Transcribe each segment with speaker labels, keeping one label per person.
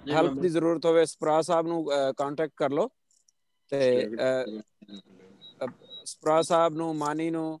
Speaker 1: ਜੀ
Speaker 2: ਹੈਲਪ
Speaker 1: ਮੈਂ
Speaker 2: ਦੀ ਜ਼ਰੂਰਤ ਹੋਵੇ ਸਪਰਾ ਸਾਹਿਬ ਨੂੰ ਕੰਟੈਕਟ ਕਰ ਲਓ ਤੇ ਸਪਰਾ ਸਾਹਿਬ ਨੂੰ ਮਾਨੀ ਨੂੰ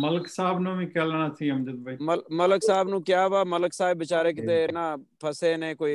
Speaker 3: ਮਲਕ ਸਾਹਿਬ ਨੂੰ ਵੀ ਕਹਿ ਲੈਣਾ ਸੀ ਅਮਜਦ ਭਾਈ
Speaker 2: ਮਲਕ ਸਾਹਿਬ ਨੂੰ ਕਿਹਾ ਵਾ ਮਲਕ ਸਾਹਿਬ ਵਿਚਾਰੇ ਕਿਤੇ ਨਾ ਫਸੇ ਨੇ ਕੋਈ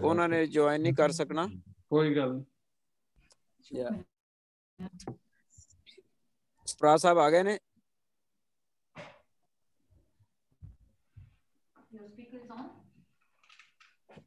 Speaker 2: ਉਹਨਾਂ ਨੇ ਜੁਆਇਨ ਨਹੀਂ ਕਰ ਸਕਣਾ
Speaker 3: ਕੋਈ ਗੱਲ
Speaker 2: ਯਾ ਸਪਰਾ ਸਾਹਿਬ ਆ ਗਏ ਨੇ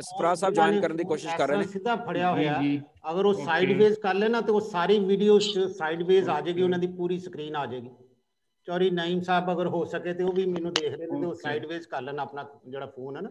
Speaker 2: ਸਪਰਾ ਸਾਹਿਬ ਜੁਆਇਨ ਕਰਨ ਦੀ ਕੋਸ਼ਿਸ਼ ਕਰ ਰਹੇ ਨੇ
Speaker 4: ਸਿੱਧਾ ਫੜਿਆ ਹੋਇਆ ਅਗਰ ਉਹ ਸਾਈਡਵੇਜ਼ ਕਰ ਲੈਣਾ ਤੇ ਉਹ ਸਾਰੀ ਵੀਡੀਓਜ਼ ਚ ਸਾਈਡਵੇਜ਼ ਆ ਜਾਏਗੀ ਉਹਨਾਂ ਦੀ ਪੂਰੀ ਸਕਰੀਨ ਆ ਜਾਏਗੀ ਚੌਰੀ ਨਈਮ ਸਾਹਿਬ ਅਗਰ ਹੋ ਸਕੇ ਤੇ ਉਹ ਵੀ ਮੈਨੂੰ ਦੇਖ ਰਹੇ ਨੇ ਤੇ ਉਹ ਸਾਈਡਵੇਜ਼ ਕਰ ਲੈਣਾ ਆਪਣਾ ਜਿਹੜਾ ਫੋਨ ਹੈ ਨਾ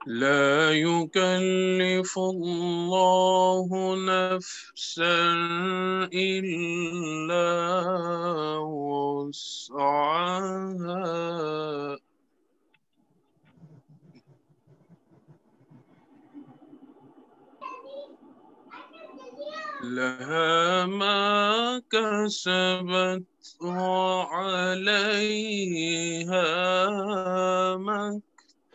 Speaker 5: لا يكلف الله نفسا إلا وسعها لها ما كسبت وعليها ما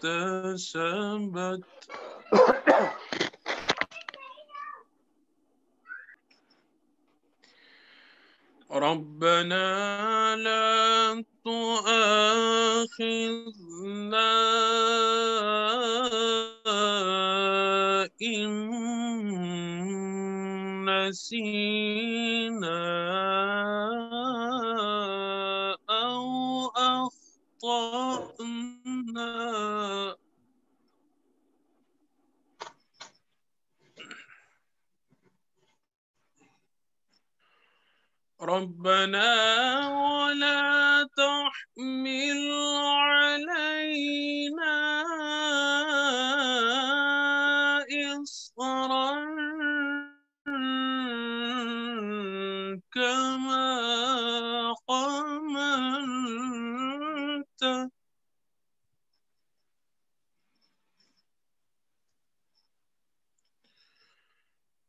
Speaker 5: اكتسبت ربنا لا تؤاخذنا إن نسينا أو أخطأنا ربنا ولا تحمل علينا إصرا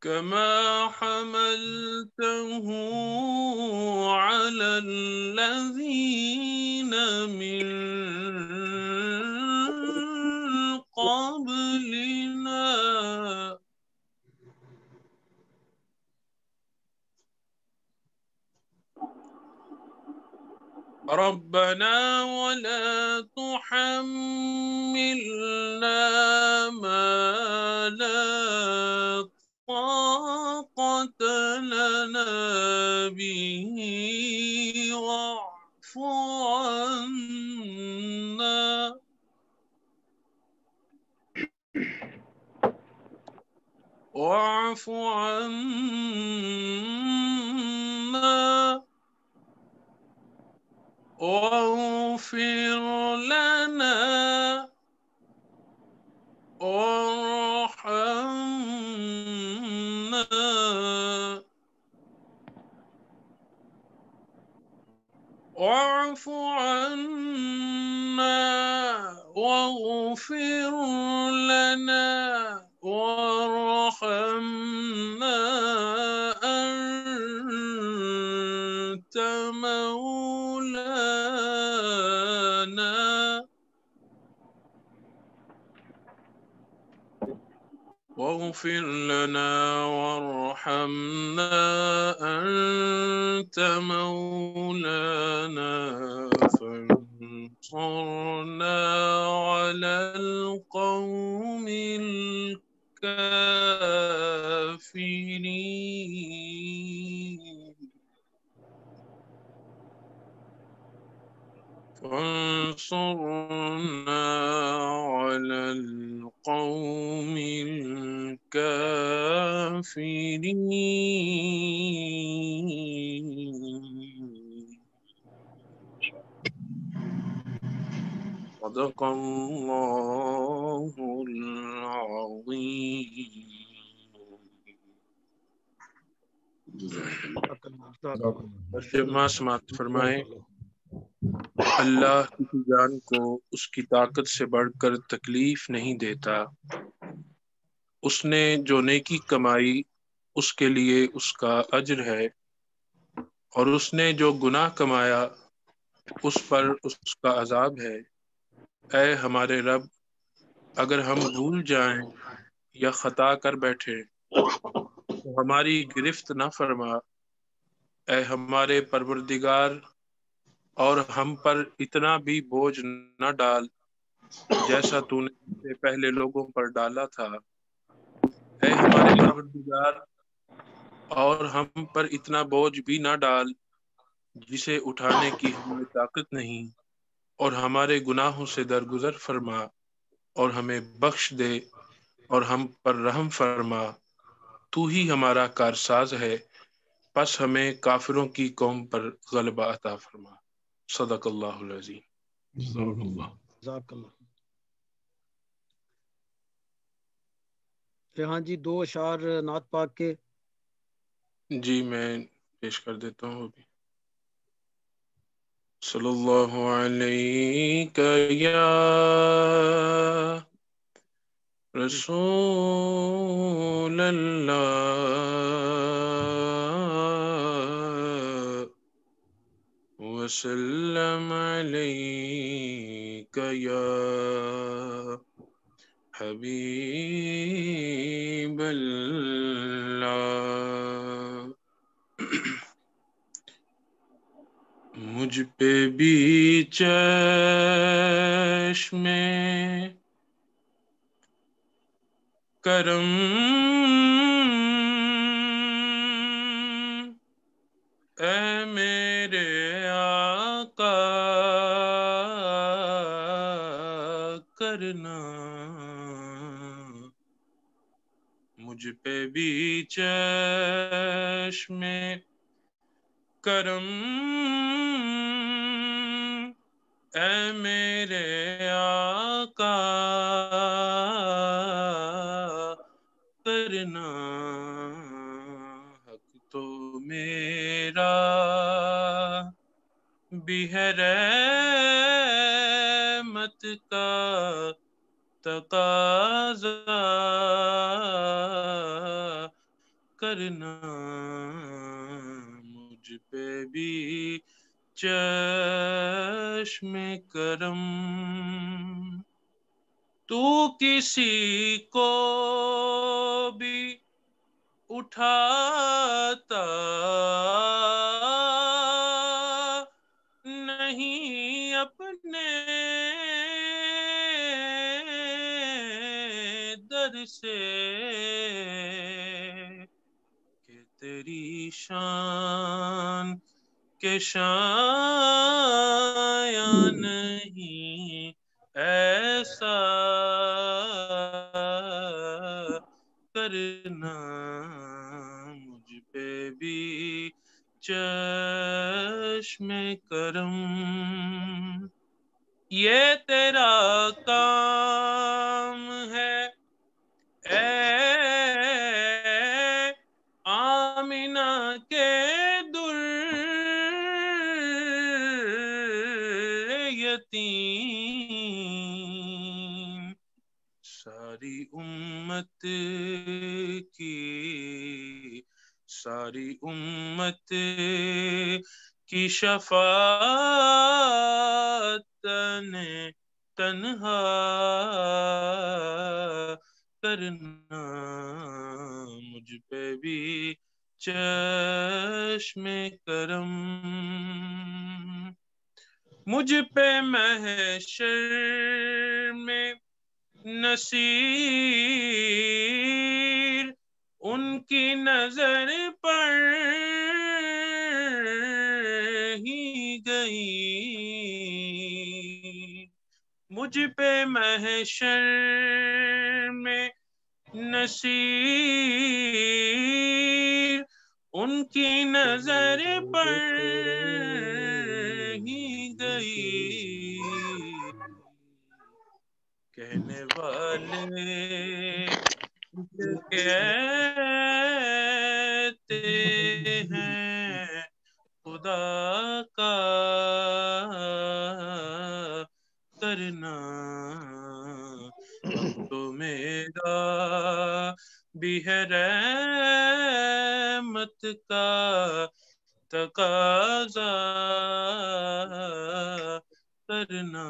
Speaker 5: كما حملته على الذين من قبلنا ربنا ولا تحملنا ما لا طاقة لنا به واعف عنا واغفر لنا وارحمنا واعف عنا واغفر لنا وارحمنا أنت مولانا واغفر لنا وارحمنا أنت مولانا فانصرنا على القوم الكافرين فانصرنا على القوم الكافرين صدق الله العظيم. جماعت سماعت فرمائیں اللہ کسی جان کو اس کی طاقت سے بڑھ کر تکلیف نہیں دیتا، اس نے جو نیکی کمائی اس کے لیے اس کا اجر ہے، اور اس نے جو گناہ کمایا اس پر اس کا عذاب ہے۔ اے ہمارے رب، اگر ہم بھول جائیں یا خطا کر بیٹھے تو ہماری گرفت نہ فرما۔ اے ہمارے پروردگار، اور ہم پر اتنا بھی بوجھ نہ ڈال جیسا تو نے سے پہلے لوگوں پر ڈالا تھا۔ اے ہمارے پروردگار، اور ہم پر اتنا بوجھ بھی نہ ڈال جسے اٹھانے کی ہمیں طاقت نہیں، اور ہمارے گناہوں سے درگزر فرما اور ہمیں بخش دے اور ہم پر رحم فرما۔ تو ہی ہمارا کارساز ہے، پس ہمیں کافروں کی قوم پر غلبہ عطا فرما۔ صدق اللہ العظیم۔
Speaker 3: جزاک اللہ۔
Speaker 6: جزاک اللہ۔ ریحان جی 2 اشعار نعت پاک کے۔
Speaker 5: جی میں پیش کر دیتا ہوں ابھی۔ صلی اللہ علیہ یا رسول اللہ وسلم علیک یا حبیب اللہ. مجھ پہ بھی چشم کرم اے میرے آقا کرنا. مجھ پہ بھی چشم کرم اے میرے آقا کرنا. حق تو میرا بھی ہے رحمت کا تقاضا کرنا. مجھ پہ بھی چشم کرم. تو کسی کو بھی اٹھاتا نہیں اپنے در سے کہ تیری شان کے شایان نہیں ایسا کرنا. مجھ پہ بھی چشم کرم. یہ تیرا کام ہے اے آمنہ کے در یتیم. ساری امت کی شفاعت تنہا کرنا. مجھ پہ بھی چشم کرم. مجھ پہ محشر میں نصیر ان کی نظر پڑ ہی گئی. مجھ پہ محشر میں نصیر ان کی نظر پڑ ہی گئی. کہنے والے کہتے ہیں خدا کا کرنا. تو میرا بھی ہے رحمت کا تقاضا کرنا.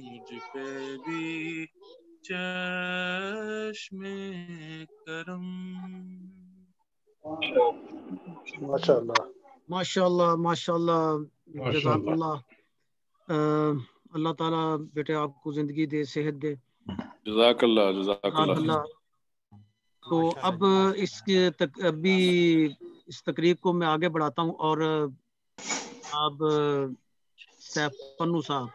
Speaker 5: مجھ پہ بھی چشم کرم.
Speaker 7: ماشاء اللہ
Speaker 6: ماشاء اللہ ماشاء اللہ. جزاک اللہ. اللہ تعالیٰ بیٹے آپ کو زندگی دے، صحت دے.
Speaker 8: جزاک اللہ جزاک اللہ.
Speaker 6: تو اب ابھی اس تقریب کو میں آگے بڑھاتا ہوں اور اب سیف پنو صاحب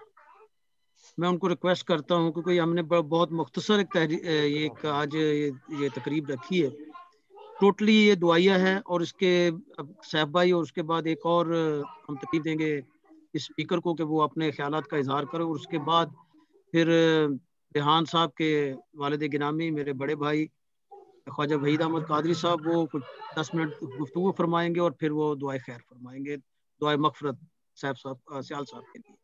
Speaker 6: میں ان کو ریکویسٹ کرتا ہوں کیونکہ ہم نے بہت مختصر ایک آج یہ تقریب رکھی ہے. ٹوٹلی یہ دعائیہ ہے اور اس کے سیف بھائی اور اس کے بعد ایک اور ہم تقریب دیں گے اسپیکر کو کہ وہ اپنے خیالات کا اظہار کرے اور اس کے بعد پھر ریحان صاحب کے والد گرامی میرے بڑے بھائی خواجہ وحید احمد قادری صاحب وہ کچھ 10 منٹ گفتگو فرمائیں گے اور پھر وہ دعائے خیر فرمائیں گے، دعائے مغفرت سیال صاحب کے لیے.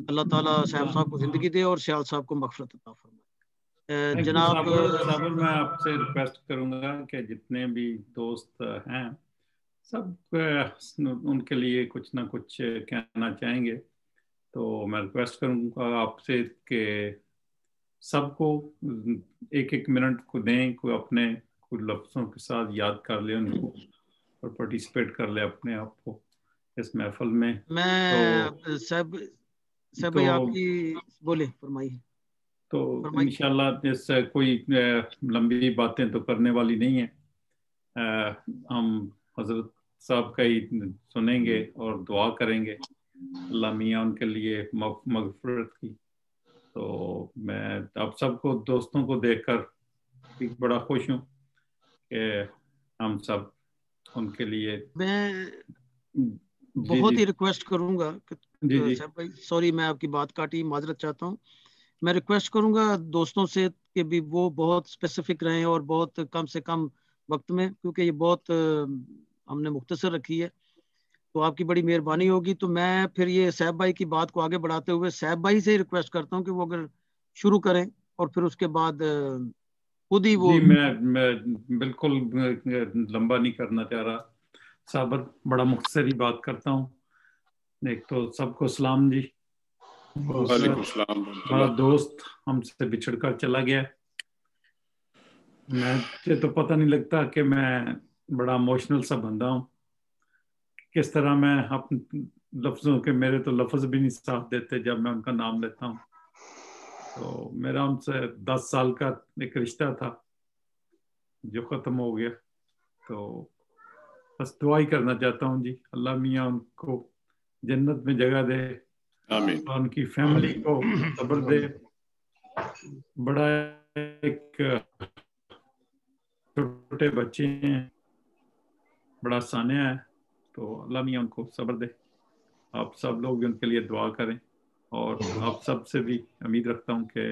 Speaker 6: اللہ تعالیٰ سیال صاحب کو زندگی دے اور سیال صاحب کو مغفرت عطا فرمائے. جناب
Speaker 3: صابر میں آپ سے ریکویسٹ کروں گا کہ جتنے بھی دوست ہیں سب ان کے لیے کچھ نہ کچھ کہنا چاہیں گے. تو میں ریکویسٹ کروں گا آپ سے کہ سب کو ایک ایک منٹ کو دیں, کوئی اپنے کچھ لفظوں کے ساتھ یاد کر لے ان کو اور پارٹیسپیٹ کر لے اپنے آپ کو اس محفل میں.
Speaker 6: میں صاحب بھائی آپ کی بولے فرمائیے.
Speaker 3: تو انشاءاللہ اس کوئی لمبی باتیں تو کرنے والی نہیں ہیں, ہم حضرت صاحب کا ہی سنیں گے اور دعا کریں گے اللہ میاں ان کے لیے مغفرت کی. تو میں آپ سب کو دوستوں کو دیکھ کر بھی بڑا خوش ہوں کہ ہم سب ان کے لیے.
Speaker 6: میں بہت ہی ریکویسٹ کروں گا صاحب بھائی, سوری میں آپ کی بات کاٹی, معذرت چاہتا ہوں. میں ریکویسٹ کروں گا دوستوں سے کہ بھی وہ بہت اسپیسیفک رہیں اور بہت کم سے کم وقت میں, کیونکہ یہ بہت ہم نے مختصر رکھی ہے, تو آپ کی بڑی مہربانی ہوگی. تو میں پھر یہ صاحب بھائی کی بات کو آگے بڑھاتے ہوئے صاحب بھائی سے ہی ریکویسٹ کرتا ہوں کہ وہ اگر شروع کریں اور پھر اس کے بعد خود ہی وہ.
Speaker 3: جی میں بالکل لمبا نہیں کرنا چاہ رہا صابر, بڑا مختصر ہی بات کرتا ہوں. ایک تو سب کو سلام جی.
Speaker 8: وعلیکم السلام.
Speaker 3: ہمارا دوست ہم سے بچھڑ کر چلا گیا. مجھے تو پتہ نہیں لگتا کہ میں بڑا ایموشنل سا بندہ ہوں, کس طرح میں اپنے لفظوں کے, میرے تو لفظ بھی نہیں ساتھ دیتے جب میں ان کا نام لیتا ہوں. تو میرا ان سے 10 سال کا ایک رشتہ تھا جو ختم ہو گیا. تو بس دعا ہی کرنا چاہتا ہوں جی, اللہ میاں ان کو جنت میں جگہ دے
Speaker 8: آمین,
Speaker 3: اور ان کی فیملی کو صبر دے. بڑا ایک چھوٹے بچے ہیں, بڑا سانحہ ہے, تو اللہ میاں ان کو صبر دے. آپ سب لوگ بھی ان کے لیے دعا کریں اور آپ سب سے بھی امید رکھتا ہوں کہ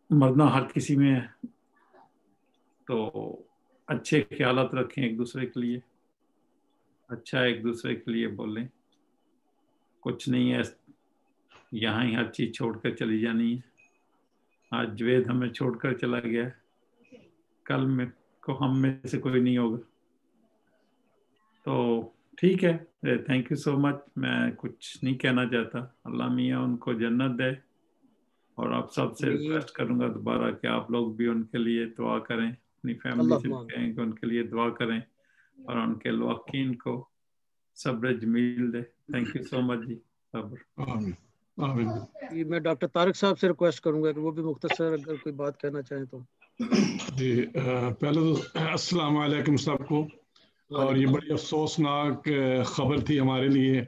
Speaker 3: مرنا ہر کسی میں ہے, تو اچھے خیالات رکھیں ایک دوسرے کے لیے, اچھا ایک دوسرے کے لیے بولیں. کچھ نہیں ہے یہاں ہی ہر چیز چھوڑ کر چلی جانی ہے. آج جوید ہمیں چھوڑ کر چلا گیا, کل میں کو ہم میں سے کوئی نہیں ہوگا. تو ٹھیک ہے, تھینک یو سو مچ. میں کچھ نہیں کہنا چاہتا. اللہ میاں ان کو جنت دے, اور آپ سب سے ریکویسٹ کروں گا دوبارہ کہ آپ لوگ بھی ان کے لیے دعا کریں, اپنی فیملی سے کہیں کہ ان کے لیے دعا کریں اور ان کے لواقین کو صبر جمیل دے. تھینک یو سو مچ جی. صبر.
Speaker 6: میں ڈاکٹر طارق صاحب سے ریکویسٹ کروں گا کہ وہ بھی مختصر اگر کوئی بات کہنا چاہیں تو.
Speaker 9: جی پہلے تو السلام علیکم سب کو. اور یہ بڑی افسوسناک خبر تھی ہمارے لیے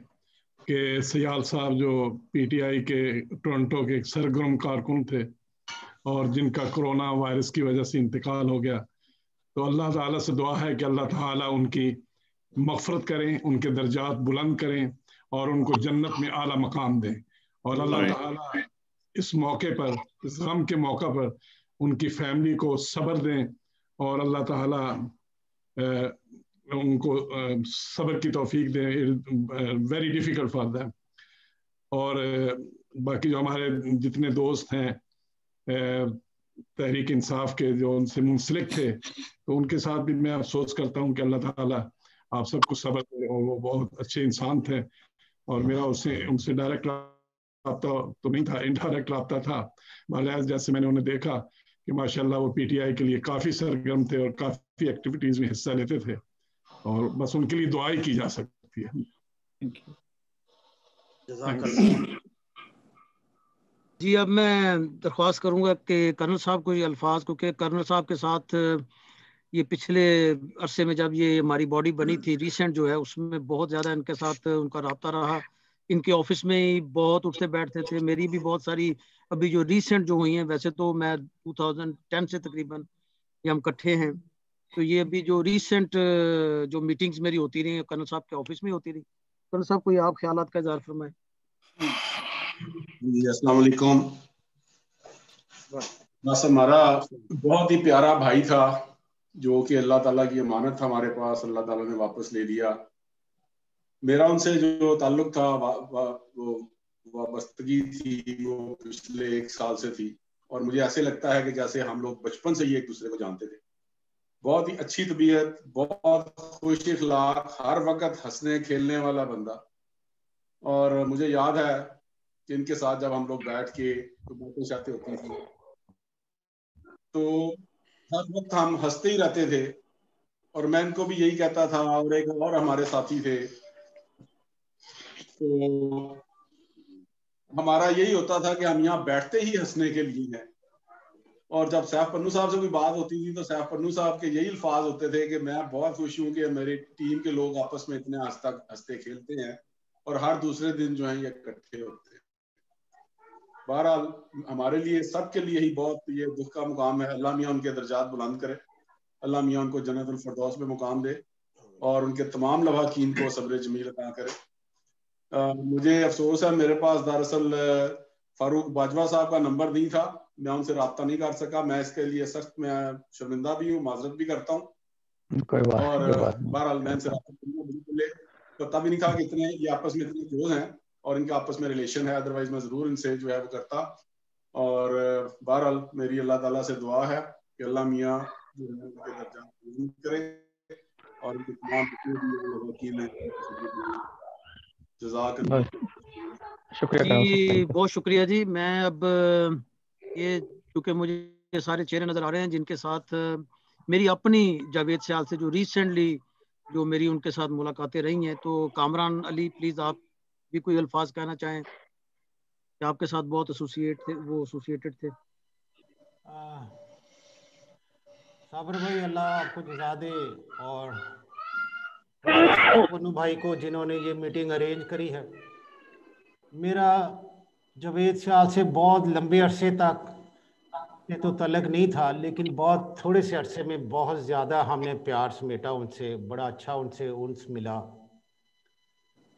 Speaker 9: کہ سیال صاحب جو پی ٹی آئی کے ٹورنٹو کے سرگرم کارکن تھے اور جن کا کرونا وائرس کی وجہ سے انتقال ہو گیا. تو اللہ تعالیٰ سے دعا ہے کہ اللہ تعالیٰ ان کی مغفرت کریں, ان کے درجات بلند کریں اور ان کو جنت میں اعلیٰ مقام دیں. اور اللہ تعالیٰ اس موقع پر, اس غم کے موقع پر ان کی فیملی کو صبر دیں اور اللہ تعالیٰ ان کو صبر کی توفیق دیں. Very difficult for them. اور باقی جو ہمارے جتنے دوست ہیں تحریک انصاف کے جو ان سے منسلک تھے, تو ان کے ساتھ بھی میں افسوس کرتا ہوں کہ اللہ تعالیٰ آپ سب کو صبر دے. اور وہ بہت اچھے انسان تھے اور میرا ان سے ڈائریکٹ رابطہ تو نہیں تھا, انڈائریکٹ رابطہ تھا. مالائز جیسے میں نے انہیں دیکھا کہ ماشاءاللہ وہ پی ٹی آئی کے لیے کافی سرگرم تھے اور کافی ایکٹیویٹیز میں حصہ لیتے تھے, اور بس ان کے لیے دعا ہی کی جا سکتی ہے.
Speaker 6: جی اب میں درخواست کروں گا کہ کرنل صاحب کو یہ الفاظ, کیونکہ کرنل صاحب کے ساتھ یہ پچھلے عرصے میں جب یہ ہماری باڈی بنی تھی ریسنٹ جو ہے, اس میں بہت زیادہ ان کے ساتھ ان کا رابطہ رہا. ان کے آفس میں ہی بہت اٹھتے بیٹھتے تھے. میری بھی بہت ساری ابھی جو ریسنٹ جو ہوئی ہیں, ویسے تو میں 2010 سے تقریباً یہ ہم کٹھے ہیں, تو یہ ابھی جو ریسنٹ جو میٹنگز میری ہوتی رہی کرنل صاحب کے آفس میں ہوتی رہی. کرنل صاحب کوئی آپ خیالات کا اظہار فرمائیں.
Speaker 10: جی السلام علیکم. بس ہمارا بہت ہی پیارا بھائی تھا جو کہ اللہ تعالیٰ کی امانت تھا ہمارے پاس, اللہ تعالیٰ نے واپس لے لیا. میرا ان سے جو تعلق تھا وابستگی تھی وہ پچھلے 1 سال سے تھی, اور مجھے ایسے لگتا ہے کہ جیسے ہم لوگ بچپن سے ہی ایک دوسرے کو جانتے تھے. بہت ہی اچھی طبیعت، بہت خوش اخلاق، ہر وقت ہنسنے کھیلنے والا بندہ. اور مجھے یاد ہے کہ ان کے ساتھ جب ہم لوگ بیٹھ کے باتیں شاتیں ہوتی تھی تو ہر وقت ہم ہنستے ہی رہتے تھے. اور میں ان کو بھی یہی کہتا تھا، اور ایک اور ہمارے ساتھی تھے، تو ہمارا یہی ہوتا تھا کہ ہم یہاں بیٹھتے ہی ہنسنے کے لیے ہیں. اور جب سیف پنو صاحب سے کوئی بات ہوتی تھی تو سیف پنو صاحب کے یہی الفاظ ہوتے تھے کہ میں بہت خوش ہوں کہ میری ٹیم کے لوگ آپس میں اتنے ہنستے کھیلتے ہیں اور ہر دوسرے دن جو ہیں یہ اکٹھے ہوتے ہیں. بہرحال ہمارے لیے سب کے لیے ہی بہت یہ دکھ کا مقام ہے. اللہ میاں ان کے درجات بلند کرے، اللہ میاں ان کو جنت الفردوس میں مقام دے اور ان کے تمام لواحقین کو صبر جمیل عطا کرے. مجھے افسوس ہے میرے پاس دراصل فاروق باجوہ صاحب کا نمبر نہیں تھا، میں ان سے رابطہ نہیں کر سکا. میں اس کے لیے سخت میں شرمندہ بھی ہوں، معذرت بھی کرتا ہوں. اور بہرحال میں ان سے رابطہ کرنا بالکل پتہ بھی نہیں تھا کہ اتنے یہ آپس میں اتنے کلوز ہیں اور ان کے آپس میں ریلیشن ہے، ادروائز میں ضرور ان سے جو ہے وہ کرتا. اور بہرحال میری اللہ تعالیٰ سے دعا ہے کہ اللہ میاں جو ہے ان کے درجات بلند کرے اور ان کے تمام جزاک اللہ.
Speaker 6: جی بہت شکریہ جی. میں اب یہ چونکہ مجھے سارے چہرے نظر آ رہے ہیں جن کے ساتھ میری اپنی جاوید سیال سے جو ریسنٹلی جو میری ان کے ساتھ ملاقاتیں رہی ہیں، تو کامران علی پلیز آپ بھی کوئی الفاظ کہنا چاہیں کہ آپ کے ساتھ بہت ایسوسیٹڈ تھے.
Speaker 4: صابر بھائی اللہ آپ کو جزا دے، اور پنو بھائی کو جنہوں نے یہ میٹنگ ارینج کری ہے. میرا جاوید سیال سے بہت لمبے عرصے تک تو تعلق نہیں تھا، لیکن بہت تھوڑے سے عرصے میں بہت زیادہ ہم نے پیار سمیٹا ان سے، بڑا اچھا ان سے انس ملا.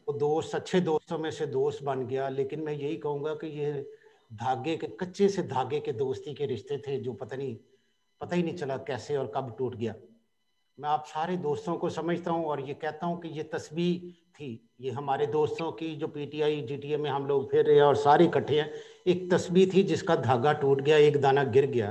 Speaker 4: وہ دوست اچھے دوستوں میں سے دوست بن گیا. لیکن میں یہی کہوں گا کہ یہ دھاگے کے کچے سے دھاگے کے دوستی کے رشتے تھے جو پتہ ہی نہیں چلا کیسے اور کب ٹوٹ گیا. میں آپ سارے دوستوں کو سمجھتا ہوں اور یہ کہتا ہوں کہ یہ تسبیح تھی، یہ ہمارے دوستوں کی جو P T I G T A میں ہم لوگ پھر رہے ہیں اور سارے اکٹھے ہیں، ایک تسبیح تھی جس کا دھاگا ٹوٹ گیا، ایک دانہ گر گیا.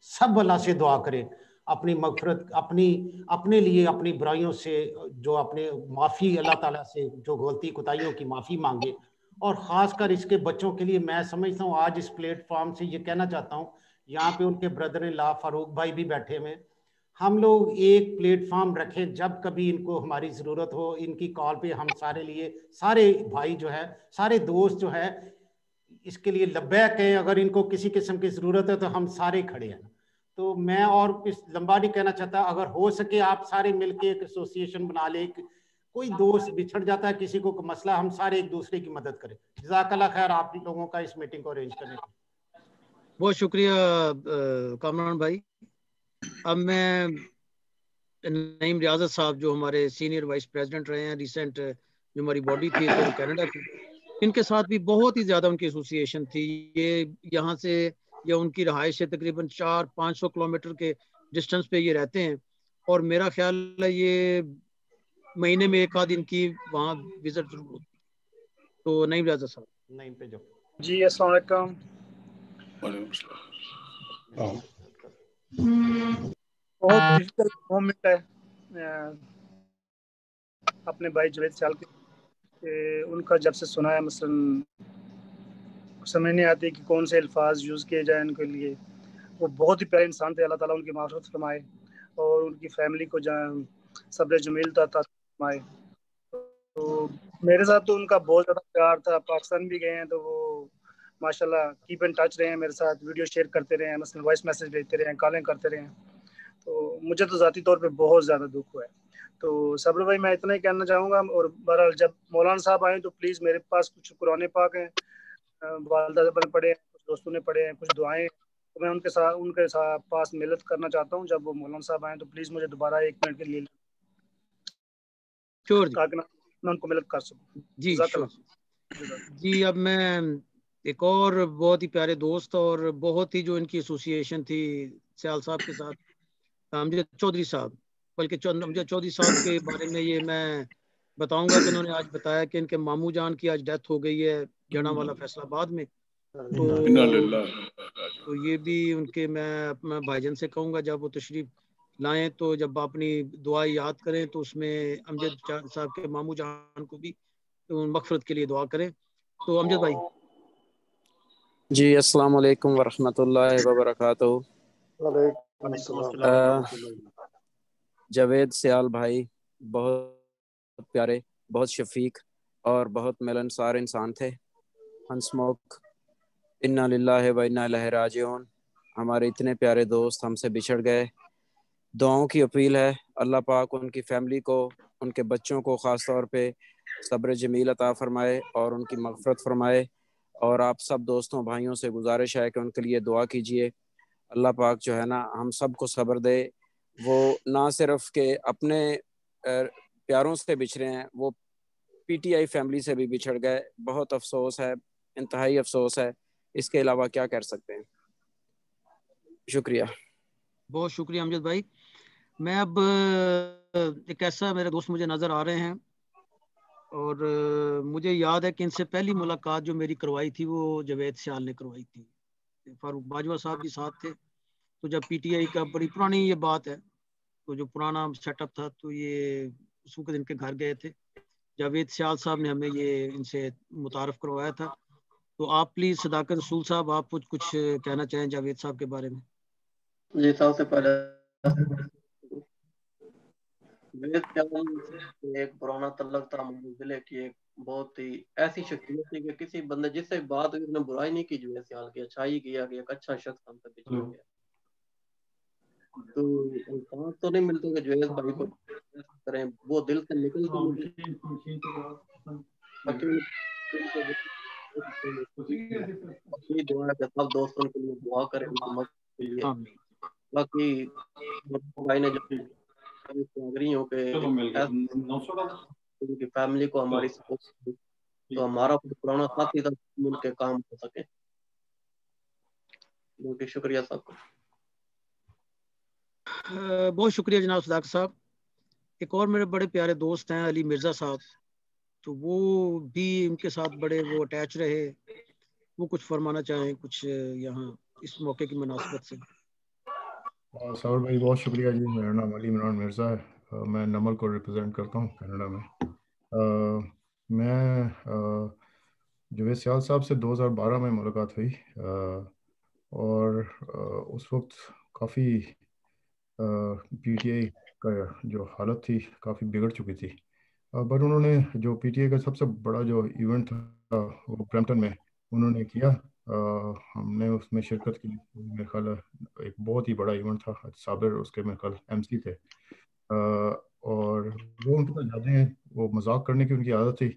Speaker 4: سب اللہ سے دعا کریں اپنی مغفرت، اپنے لیے اپنی برائیوں سے جو اپنے معافی، اللہ تعالیٰ سے جو غلطی کوتاہیوں کی معافی مانگے. اور خاص کر اس کے بچوں کے لیے میں سمجھتا ہوں آج اس پلیٹ فارم سے یہ کہنا چاہتا ہوں، یہاں پہ ان کے بردر ان لا فاروق بھائی بھی بیٹھے ہوئے، ہم لوگ ایک پلیٹ فارم رکھیں، جب کبھی ان کو ہماری ضرورت ہو ان کی کال پہ ہم سارے بھائی جو ہے، سارے دوست جو ہے اس کے لیے لبیک ہیں. اگر ان کو کسی قسم کی ضرورت ہے تو ہم سارے کھڑے ہیں. تو میں اور لمبا نہیں کہنا چاہتا، اگر ہو سکے آپ سارے مل کے ایک ایسوسیشن بنا لیں، کوئی دوست بچھڑ جاتا ہے کسی کو مسئلہ، ہم سارے ایک دوسرے کی مدد کریں. جزاک اللہ خیر آپ لوگوں کا اس میٹنگ کو ارینج کرنے کا.
Speaker 6: بہت شکریہ کامران بھائی. اب میں نعیم ریاضت صاحب جو ہمارے سینئر وائس پریزیڈنٹ رہے ہیں، ریسنٹ جو ہماری باڈی تھی تو وہ کینیڈا کی، ان کے ساتھ بھی بہت ہی زیادہ ان کی ایسوسیشن تھی. یہ یہاں سے یا ان کی رہائش سے تقریباً 400-500 کلومیٹر کے ڈسٹنس پہ یہ رہتے ہیں، اور میرا خیال ہے یہ مہینے میں ایک آدھ دن کی وہاں وزٹ ضرور ہوتی. تو نعیم ریاضت صاحب.
Speaker 4: نعیم پہ جو.
Speaker 11: جی السلام علیکم. بہت ڈیفیکلٹ مومنٹ ہے اپنے بھائی جاوید سیال کے، ان کا جب سے سنا ہے مثلاً سمجھ نہیں آتی کہ کون سے الفاظ یوز کیے جائیں ان کے لیے. وہ بہت ہی پیارے انسان تھے، اللہ تعالیٰ ان کی مغفرت فرمائے اور ان کی فیملی کو صبر جمیل عطا فرمائے. تو میرے ساتھ تو ان کا بہت زیادہ پیار تھا. پاکستان بھی گئے ہیں تو وہ ماشاءاللہ کیپ ان ٹچ رہے ہیں میرے ساتھ، ویڈیو شیئر کرتے رہے ہیں، مثلا وائس میسج بھیجتے رہے ہیں، کالیں کرتے رہے ہیں. تو مجھے تو ذاتی طور پہ بہت زیادہ دکھ ہوا ہے. تو صبر بھائی میں اتنا ہی کہنا چاہوں گا. اور بہرحال جب مولانا صاحب آئیں تو پلیز میرے پاس کچھ قرآن پاک ہیں، والدہ صاحب نے پڑھے ہیں، کچھ دوستوں نے پڑھے ہیں، کچھ دعائیں، تو میں ان کے ساتھ پاس ملت کرنا چاہتا ہوں. جب وہ مولانا صاحب آئیں تو پلیز مجھے دوبارہ 1 منٹ کے لیے تاکہ میں ان کو ملت کر سکوں.
Speaker 6: جی جی. اب میں ایک اور بہت ہی پیارے دوست اور بہت ہی جو ان کی ایسوسیشن تھی سیال صاحب کے ساتھ، امجد چودھری صاحب، بلکہ امجد چودھری صاحب کے بارے میں یہ میں بتاؤں گا کہ انہوں نے آج بتایا کہ ان کے ماموں جان کی آج ڈیتھ ہو گئی ہے جڑا والا فیصل آباد میں. تو یہ بھی ان کے میں اپنا بھائی جان سے کہوں گا جب وہ تشریف لائیں تو جب اپنی دعا یاد کریں تو اس میں امجد صاحب کے ماموں جان کو بھی مغفرت کے لیے دعا کریں. تو امجد بھائی.
Speaker 2: جی السلام علیکم ورحمۃ اللہ وبرکاتہ.
Speaker 7: وعلیکم السلام.
Speaker 2: جاوید سیال بھائی بہت پیارے، بہت شفیق اور بہت ملنسار انسان تھے. انسموک انا للہ و انا الیہ راجعون. ہمارے اتنے پیارے دوست ہم سے بچھڑ گئے. دعاؤں کی اپیل ہے اللہ پاک ان کی فیملی کو، ان کے بچوں کو خاص طور پہ صبر جمیل عطا فرمائے اور ان کی مغفرت فرمائے. اور آپ سب دوستوں بھائیوں سے گزارش ہے کہ ان کے لیے دعا کیجئے. اللہ پاک جو ہے نا ہم سب کو صبر دے. وہ نہ صرف کہ اپنے پیاروں سے بچھڑے ہیں، وہ پی ٹی آئی فیملی سے بھی بچھڑ گئے. بہت افسوس ہے، انتہائی افسوس ہے. اس کے علاوہ کیا کر سکتے ہیں. شکریہ.
Speaker 6: بہت شکریہ امجد بھائی. میں اب ایک ایسا میرے دوست مجھے نظر آ رہے ہیں اور مجھے یاد ہے کہ ان سے پہلی ملاقات جو میری کروائی تھی وہ جاوید سیال نے کروائی تھی. فاروق باجوہ صاحب بھی ساتھ تھے. تو جب پی ٹی آئی کا بڑی پرانی یہ بات ہے، تو جو پرانا سیٹ اپ تھا تو یہ اس وقت ان کے گھر گئے تھے. جاوید سیال صاحب نے ہمیں یہ ان سے متعارف کروایا تھا. تو آپ پلیز صداقت رسول صاحب آپ کچھ کہنا چاہیں جاوید صاحب کے بارے میں.
Speaker 1: جی سب سے پہلے ایک پرانا تعلق تھا ہمارے ضلع کی. ایک بہت ہی ایسی شخصیت تھی کہ کسی بندے جس سے بات ہوئی اس نے برائی نہیں کی، جو ایسے حال کی اچھائی کیا کہ ایک اچھا شخص ہم سے بچھڑ گیا. تو انسان تو نہیں ملتے کہ جویز بھائی کو کریں، وہ دل سے نکل کے دعا ہے کہ سب دوستوں کے لیے دعا کریں ان کی مدد کے لیے. باقی بھائی نے جو ناگریوں کے ان کی فیملی کو ہماری سپورٹ، تو ہمارا پرانا ساتھی تھا مل کے کام ہو سکے. بہت شکریہ سب کو.
Speaker 6: بہت شکریہ جناب صداقت صاحب. ایک اور میرے بڑے پیارے دوست ہیں علی مرزا صاحب، تو وہ بھی ان کے ساتھ بڑے وہ اٹیچ رہے. وہ کچھ فرمانا چاہیں کچھ یہاں اس موقع کی مناسبت سے.
Speaker 12: سور بھائی بہت شکریہ جی. میرا نام علی عمران مرزا ہے. میں نمل کو ریپرزینٹ کرتا ہوں کینیڈا میں. میں جاوید سیال صاحب سے 2012 میں ملاقات ہوئی اور اس وقت کافی پی ٹی آئی کا جو حالت تھی کافی بگڑ چکی تھی. بٹ انہوں نے جو پی ٹی آئی کا سب سے بڑا جو ایونٹ تھا وہ برمپٹن میں انہوں نے کیا. ہم نے اس میں شرکت کی. میرے خیال ایک بہت ہی بڑا ایونٹ تھا. صابر اس کے میرے خیال ایم سی تھے اور وہ ان کے پاس جاتے ہیں، وہ مذاق کرنے کی ان کی عادت تھی.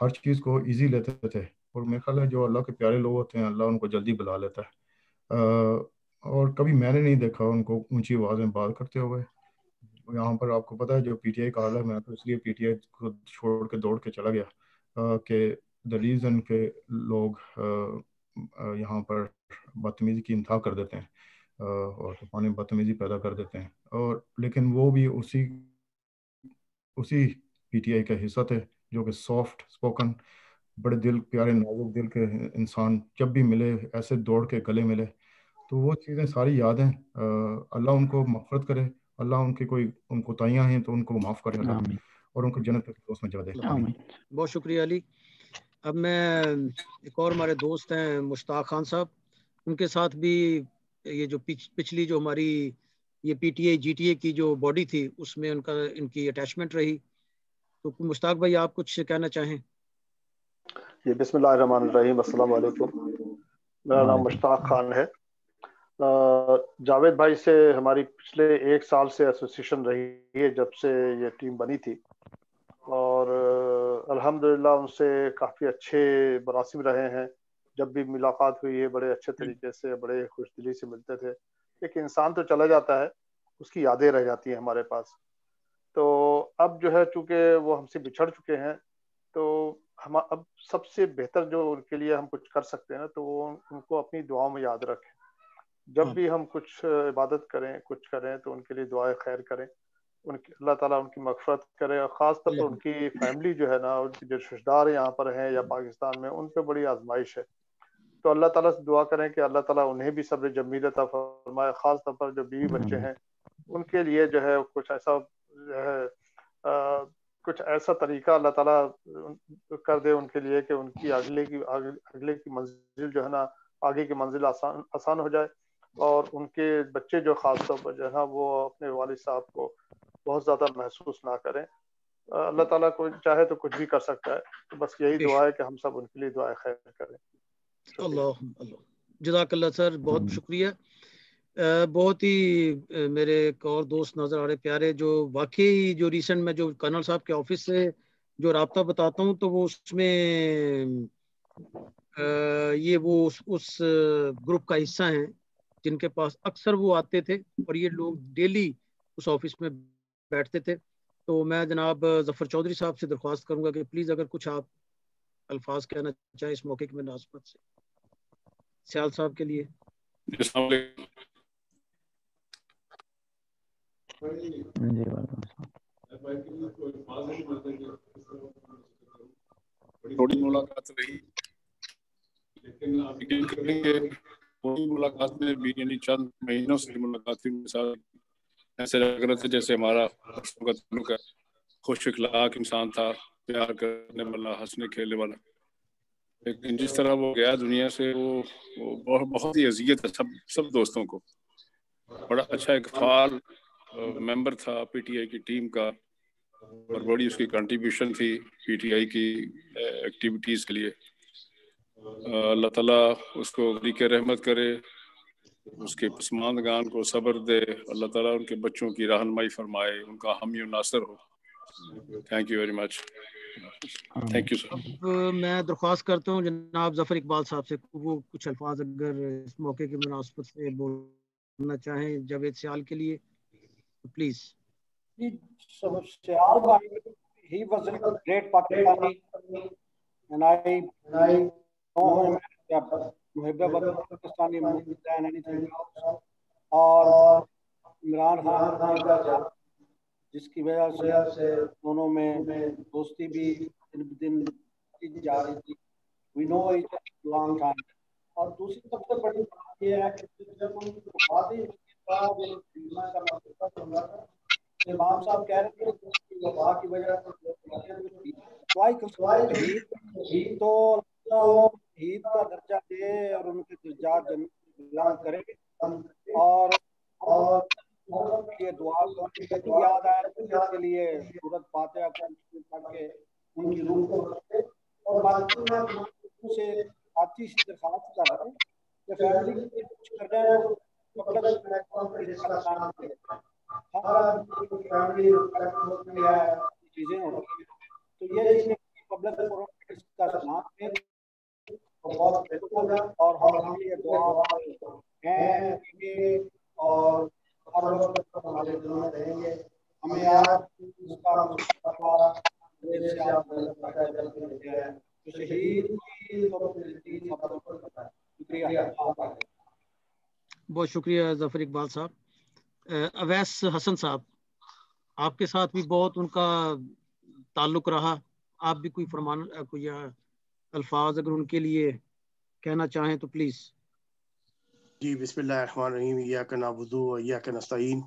Speaker 12: ہر چیز کو ایزی لیتے تھے اور میرے خیال ہے جو اللہ کے پیارے لوگ ہوتے ہیں اللہ ان کو جلدی بلا لیتا ہے. اور کبھی میں نے نہیں دیکھا ان کو اونچی آواز میں بات کرتے ہوئے. یہاں پر آپ کو پتا ہے جو پی ٹی آئی کا حال ہے، میں تو اس لیے پی ٹی آئی کو چھوڑ کے دوڑ کے چلا گیا کہ the reason کہ لوگ یہاں پر بدتمیزی کی انتہا کر دیتے ہیں اور طوفانی بدتمیزی پیدا کر دیتے ہیں. اور لیکن وہ بھی اسی پی ٹی آئی کا حصہ تھے جو کہ سافٹ اسپوکن، بڑے دل پیارے نازک دل کے انسان جب بھی ملے ایسے دوڑ کے گلے ملے. تو وہ چیزیں ساری یاد ہیں. اللہ ان کو مغفرت کرے. اللہ ان کی کوئی ان کوتاہیاں ہیں تو ان کو معاف کرے اللہ اور ان کو جنت کے فردوس میں جگہ دے.
Speaker 6: بہت شکریہ علی. اب میں ایک اور ہمارے دوست ہیں مشتاق خان صاحب، ان کے ساتھ بھی یہ جو پچھلی جو ہماری یہ P T I G T A کی جو باڈی تھی اس میں ان کی اٹیچمنٹ رہی. تو مشتاق بھائی آپ کچھ کہنا چاہیں.
Speaker 13: جی بسم اللہ الرحمن الرحیم. السلام علیکم. میرا نام مشتاق خان ہے. جاوید بھائی سے ہماری پچھلے 1 سال سے ایسوسیشن رہی ہے جب سے یہ ٹیم بنی تھی اور الحمدللہ ان سے کافی اچھے مراسم رہے ہیں. جب بھی ملاقات ہوئی ہے بڑے اچھے طریقے سے بڑے خوش دلی سے ملتے تھے. ایک انسان تو چلا جاتا ہے اس کی یادیں رہ جاتی ہیں ہمارے پاس. تو اب جو ہے چونکہ وہ ہم سے بچھڑ چکے ہیں تو ہم اب سب سے بہتر جو ان کے لیے ہم کچھ کر سکتے ہیں نا تو وہ ان کو اپنی دعاؤں میں یاد رکھیں. جب بھی ہم کچھ عبادت کریں کچھ کریں تو ان کے لیے دعائیں خیر کریں. ان کی اللہ تعالیٰ ان کی مغفرت کرے اور خاص طور پر ان کی فیملی جو ہے نا ان کی جو رشتہ دار یہاں پر ہیں یا پاکستان میں ان پہ بڑی آزمائش ہے. تو اللہ تعالیٰ سے دعا کریں کہ اللہ تعالیٰ انہیں بھی صبر جمیل عطا فرمائے. خاص طور پر جو بیوی بچے ہیں ان کے لیے جو ہے کچھ ایسا جو ہے کچھ ایسا طریقہ اللہ تعالیٰ کر دے ان کے لیے کہ ان کی اگلے کی منزل جو ہے نا آگے کی منزل آسان ہو جائے، اور ان کے بچے جو خاص طور پر جو ہے نا وہ اپنے والد صاحب کو بہت زیادہ محسوس نہ کریں۔ اللہ تعالیٰ کو چاہے تو کچھ بھی کر سکتا ہے، تو بس یہی دعا ہے کہ ہم سب ان کے لیے دعائیں خیر کریں۔
Speaker 6: اللہ جزاک اللہ سر، بہت شکریہ۔ بہت ہی میرے ایک اور دوست نظر آ رہے پیارے، جو واقعی جو ریسنٹ میں جو کرنل صاحب کے آفس سے جو رابطہ بتاتا ہوں تو وہ اس میں یہ وہ اس گروپ کا حصہ ہیں جن کے پاس اکثر وہ آتے تھے اور یہ لوگ ڈیلی اس آفس میں بیٹھتے تھے۔ تو میں جناب ظفر چودھری صاحب سے درخواست کروں گا کہ پلیز اگر کچھ آپ الفاظ کہنا چاہیں اس موقع کی مناسبت سے سیال صاحب کے لیے۔
Speaker 8: السلام علیکم۔ تھوڑی ملاقات رہی لیکن پوری ملاقات میں بھی یعنی چند مہینوں سے ملاقات تھی، ایسے لگ رہا تھا جیسے ہمارا کا تعلق ہے، خوش اخلاق انسان تھا، پیار کرنے والا، ہنسنے کھیلنے والا، لیکن جس طرح وہ گیا دنیا سے وہ بہت ہی اذیت ہے سب دوستوں کو۔ بڑا اچھا ایک فعال ممبر تھا پی ٹی آئی کی ٹیم کا، اور بڑی اس کی کنٹریبیوشن تھی پی ٹی آئی کی ایکٹیویٹیز کے لیے۔ اللہ تعالیٰ اس کو غریق رحمت کرے، اس کے پسماندگان کو صبر دے، اللہ تعالیٰ ان کے بچوں کی رہنمائی فرمائے، ان کا حامی و ناصر ہو۔ Thank you very much. Thank you sir.
Speaker 6: اب میں درخواست کرتا ہوں جناب ظفر اقبال صاحب سے وہ کچھ الفاظ اگر اس موقع کی مناسبت سے بولنا چاہیں جاوید سیال کے لیے please.
Speaker 14: Siyal bhai, he was a great Pakistani and I know him as Muhibbat Pakistani more than anything else. اور عمران خان کا جس کی وجہ سے دونوں میں دوستی بھی دن بدن جا رہی تھی، we know each other long time۔ اور دوسری سب سے بڑی بات یہ ہے کہ جب ان کی بات ہی کا مسئلہ تھا، امام صاحب کہہ رہے تھے کہ وبا کی وجہ سے تو عید کا درجہ دے اور ان کے درجات جنت کرے، اور یہ دعا یاد آیا کے لیے سورۃ فاتحہ پڑھ کے ان کی روح کو رکھتے، اور باقی میں سے آتی سی درخواست کر رہے ہیں کہ فیملی کے لیے کچھ کر جائیں چیزیں ہوتی ہیں، تو یہ چیزیں پبلک کا سامان ہے بہت بہتر، اور ہم یہ دعا ہیں اور ہر وقت ہمارے دل میں رہیں گے۔ ہمیں آج اس کا
Speaker 6: بہت شکریہ ظفر اقبال صاحب۔ اویس حسن صاحب، آپ کے ساتھ بھی بہت ان کا تعلق رہا، آپ بھی کوئی الفاظ اگر ان کے لیے کہنا چاہیں تو پلیز۔
Speaker 7: جی بسم اللہ الرحمن الرحیم، ایاک نعبد و ایاک نستعین۔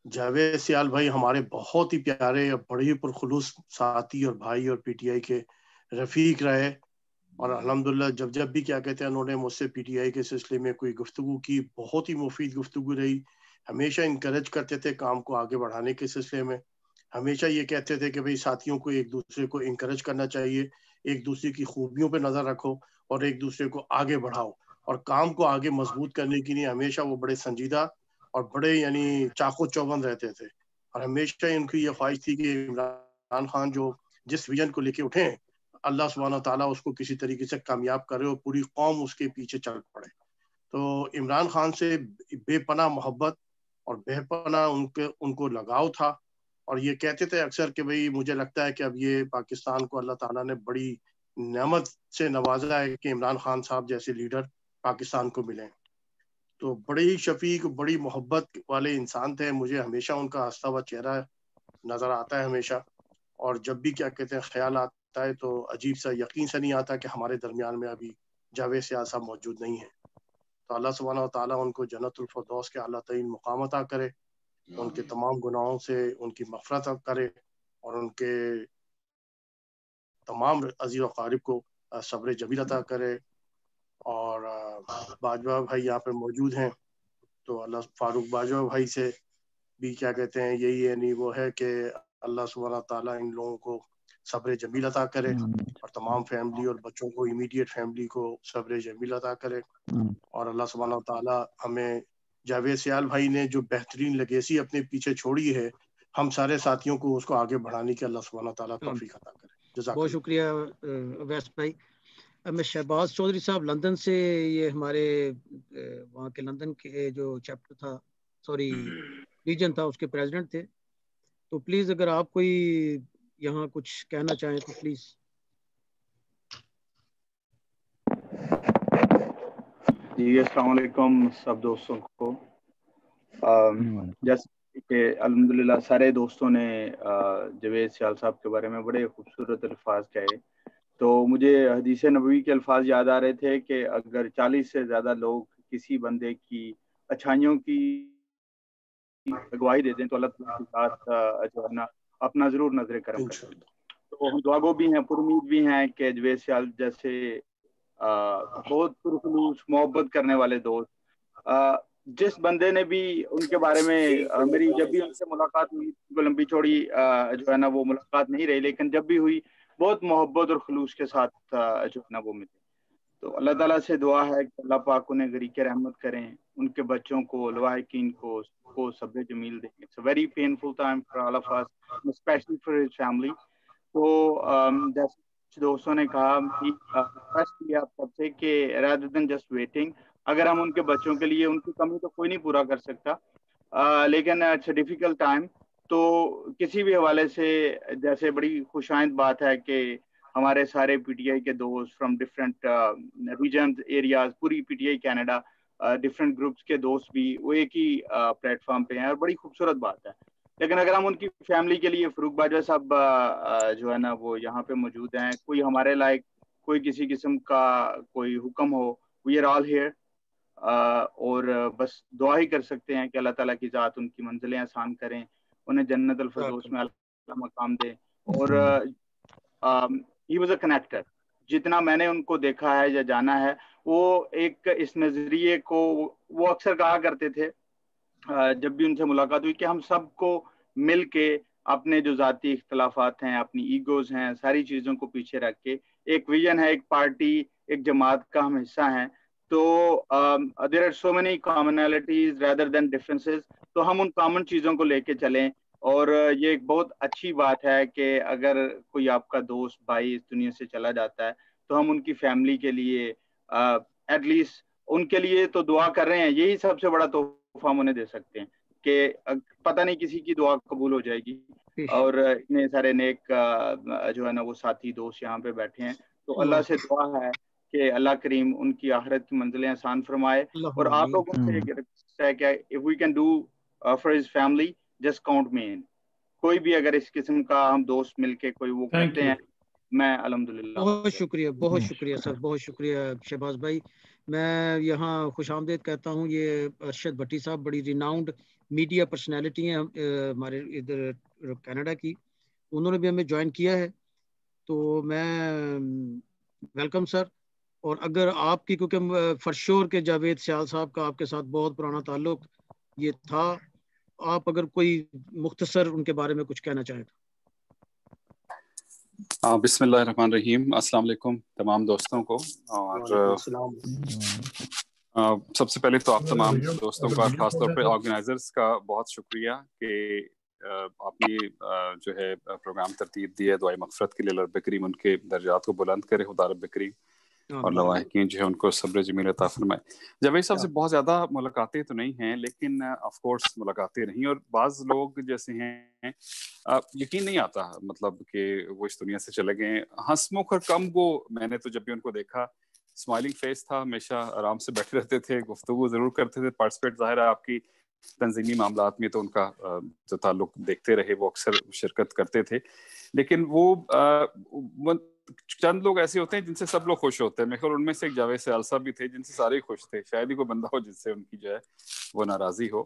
Speaker 7: جاوید سیال بھائی ہمارے بہت ہی پیارے اور بڑے ہی پرخلوص ساتھی اور بھائی اور پی ٹی آئی کے رفیق رہے، اور الحمدللہ جب بھی کیا کہتے ہیں انہوں نے مجھ سے پی ٹی آئی کے سلسلے میں کوئی گفتگو کی، بہت ہی مفید گفتگو رہی۔ ہمیشہ انکریج کرتے تھے کام کو آگے بڑھانے کے سلسلے میں، ہمیشہ یہ کہتے تھے کہ بھئی ساتھیوں کو ایک دوسرے کو انکریج کرنا چاہیے، ایک دوسرے کی خوبیوں پہ نظر رکھو اور ایک دوسرے کو آگے بڑھاؤ، اور کام کو آگے مضبوط کرنے کے لیے ہمیشہ وہ بڑے سنجیدہ اور بڑے یعنی چاقو چوبند رہتے تھے، اور ہمیشہ ان کی یہ خواہش تھی کہ عمران خان جو جس ویژن کو لے کے اٹھیں اللہ سبحانہ تعالیٰ اس کو کسی طریقے سے کامیاب کرے اور پوری قوم اس کے پیچھے چل پڑے۔ تو عمران خان سے بے پناہ محبت اور بے پناہ ان کو لگاؤ تھا، اور یہ کہتے تھے اکثر کہ بھئی مجھے لگتا ہے کہ اب یہ پاکستان کو اللہ تعالیٰ نے بڑی نعمت سے نوازا ہے کہ عمران خان صاحب جیسے لیڈر پاکستان کو ملیں۔ تو بڑے ہی شفیق، بڑی محبت والے انسان تھے، مجھے ہمیشہ ان کا ہنستا ہوا چہرہ نظر آتا ہے ہمیشہ، اور جب بھی کیا کہتے ہیں خیال آتا ہے تو عجیب سا یقین سے نہیں آتا کہ ہمارے درمیان میں ابھی جاوید سیال صاحب موجود نہیں ہیں۔ تو اللہ سبحانہ و تعالیٰ ان کو جنت الفردوس کے اعلیٰ ترین مقام عطا کرے، ان کے تمام گناہوں سے ان کی مغفرت کرے اور ان کے تمام عزیز و اقارب کو صبر جمیل عطا کرے. اور باجوہ بھائی یہاں پہ موجود ہیں تو اللہ فاروق باجوہ بھائی سے بھی کیا کہتے ہیں یہی یعنی وہ ہے کہ اللہ سبحانہ تعالیٰ ان لوگوں کو صبر جمیل عطا کرے اور تمام فیملی اور بچوں کو امیڈیٹ فیملی کو صبر جمیل عطا کرے. اور اللہ سبحانہ تعالیٰ ہمیں جاوید سیال بھائی نے جو بہترین لیگیسی اپنے پیچھے چھوڑی ہے ہم سارے ساتھیوں کو اس کو آگے بڑھانے کی اللہ سبحانہ تعالیٰ توفیق عطا کرے. جزاک
Speaker 6: بہت شکریہ اویس بھائی. میں شہباز چودھری صاحب لندن سے، یہ ہمارے وہاں کے لندن کے جو چیپٹر تھا سوری ریجن تھا اس کے پریزیڈنٹ تھے. تو پلیز اگر آپ کوئی یہاں کچھ کہنا چاہیں تو پلیز.
Speaker 15: جی السلام علیکم سب دوستوں کو. جیسے کہ الحمدللہ سارے دوستوں نے جاوید سیال صاحب کے بارے میں بڑے خوبصورت الفاظ کہے، تو مجھے حدیث نبوی کے الفاظ یاد آ رہے تھے کہ اگر 40 سے زیادہ لوگ کسی بندے کی اچھائیوں کی گواہی دے دیں تو اللہ تعالیٰ کے ساتھ جو ہے نا اپنا ضرور نظر کرم کریں. تو ہم دعاگو بھی ہیں، پر امید بھی ہیں کہ جاوید سیال جیسے بہت پرخلوص محبت کرنے والے دوست، جس بندے نے بھی ان کے بارے میں میری جب بھی ان سے ملاقات ہوئی، لمبی چوڑی جو ہے نا وہ ملاقات نہیں رہی، لیکن جب بھی ہوئی بہت محبت اور خلوص کے ساتھ جو ہے نا وہ ملے. تو اللہ تعالیٰ سے دعا ہے کہ اللہ پاک انہیں غریق رحمت کریں، ان کے بچوں کو، لواحقین کو صبر جمیل دیں. It's a very painful time for all of us, especially for his family. تو جیسے دوستوں نے کہا ریکویسٹ کیا آپ سب سے کہ rather than just waiting، اگر ہم ان کے بچوں کے لیے ان کی کمی تو کوئی نہیں پورا کر سکتا، لیکن اٹس اے ڈیفیکلٹ ٹائم. تو کسی بھی حوالے سے جیسے بڑی خوش آئند بات ہے کہ ہمارے سارے پی ٹی آئی کے دوست فرام ڈفرینٹ ریجنز ایریاز، پوری P T I Canada different groups کے دوست بھی وہ ایک ہی پلیٹ فارم پہ ہیں، اور بڑی خوبصورت بات ہے. لیکن اگر ہم ان کی فیملی کے لیے، فاروق باجوہ صاحب جو ہے نا وہ یہاں پہ موجود ہیں، کوئی ہمارے لائق کوئی کسی قسم کا کوئی حکم ہو، وی آر آل ہیئر، اور بس دعا ہی کر سکتے ہیں کہ اللہ تعالیٰ کی ذات ان کی منزلیں آسان کریں، انہیں جنت الفردوس میں اللہ مقام دے. اور ہی واز اے کنیکٹر، جتنا میں نے ان کو دیکھا ہے یا جانا ہے، وہ ایک اس نظریے کو وہ اکثر کہا کرتے تھے جب بھی ان سے ملاقات ہوئی کہ ہم سب کو مل کے اپنے جو ذاتی اختلافات ہیں، اپنی ایگوز ہیں، ساری چیزوں کو پیچھے رکھ کے ایک ویژن ہے، ایک پارٹی، ایک جماعت کا ہم حصہ ہیں. تو there are so many commonalities rather than differences، تو ہم ان کامن چیزوں کو لے کے چلیں. اور یہ ایک بہت اچھی بات ہے کہ اگر کوئی آپ کا دوست بھائی اس دنیا سے چلا جاتا ہے تو ہم ان کی فیملی کے لیے ایٹ لیسٹ ان کے لیے تو دعا کر رہے ہیں. یہی سب سے بڑا تحفہ ہم انہیں دے سکتے ہیں کہ پتہ نہیں کسی کی دعا قبول ہو جائے گی. اور اتنے سارے نیک جو ہے نا وہ ساتھی دوست یہاں پہ بیٹھے ہیں، تو اللہ سے دعا ہے کہ اللہ کریم ان کی آخرت کی منزلیں آسان فرمائے. اور آپ لوگوں سے ریکویسٹ ہے کہ if we can do for his family just count me in. کوئی بھی اگر اس قسم کا ہم دوست مل کے کوئی وہ کرتے ہیں، میں الحمدللہ.
Speaker 6: بہت شکریہ، بہت شکریہ سر، بہت شکریہ شہباز بھائی. میں یہاں خوش آمدید کہتا ہوں. یہ ارشد بھٹی صاحب بڑی ریناؤنڈ میڈیا پرسنالٹی ہیں ہمارے ادھر کینیڈا کی، انہوں نے بھی ہمیں جوائن کیا ہے. تو میں ویلکم سر. اور اگر آپ کی، کیونکہ فرشور کے جاوید سیال صاحب کا آپ کے ساتھ بہت پرانا تعلق یہ تھا، آپ اگر کوئی مختصر ان کے بارے میں کچھ کہنا چاہیں تو.
Speaker 16: بسم اللہ الرحمن الرحیم. السلام علیکم تمام دوستوں کو. اور سب سے پہلے تو آپ تمام دوستوں کا، خاص طور پہ آرگنائزرز کا بہت شکریہ کہ آپ نے جو ہے پروگرام ترتیب دی ہے. دعائے مغفرت کے لیے رب کریم ان کے درجات کو بلند کرے خدا رب کریم، اور لواحقین جو ہے ان کو صبر جمیل عطا فرمائے. جاوید صاحب سے بہت زیادہ ملاقاتیں تو نہیں ہیں، لیکن آف کورس ملاقاتیں رہیں. اور بعض لوگ جیسے ہیں یقین نہیں آتا مطلب کہ وہ اس دنیا سے چلے گئے. ہنسمکھ اور کم گو، میں نے تو جب بھی ان کو دیکھا اسمائلنگ فیس تھا، ہمیشہ آرام سے بیٹھے رہتے تھے، گفتگو ضرور کرتے تھے، پارٹیسپیٹ ظاہر ہے آپ کی تنظیمی معاملات میں تو ان کا جو تعلق دیکھتے رہے، وہ اکثر شرکت کرتے تھے. لیکن وہ چند لوگ ایسے ہوتے ہیں جن سے سب لوگ خوش ہوتے ہیں. میرے خیال ان میں سے ایک جاوید سیال صاحب بھی تھے جن سے سارے خوش تھے. شاید ہی کوئی بندہ ہو جس سے ان کی جو ہے وہ ناراضی ہو.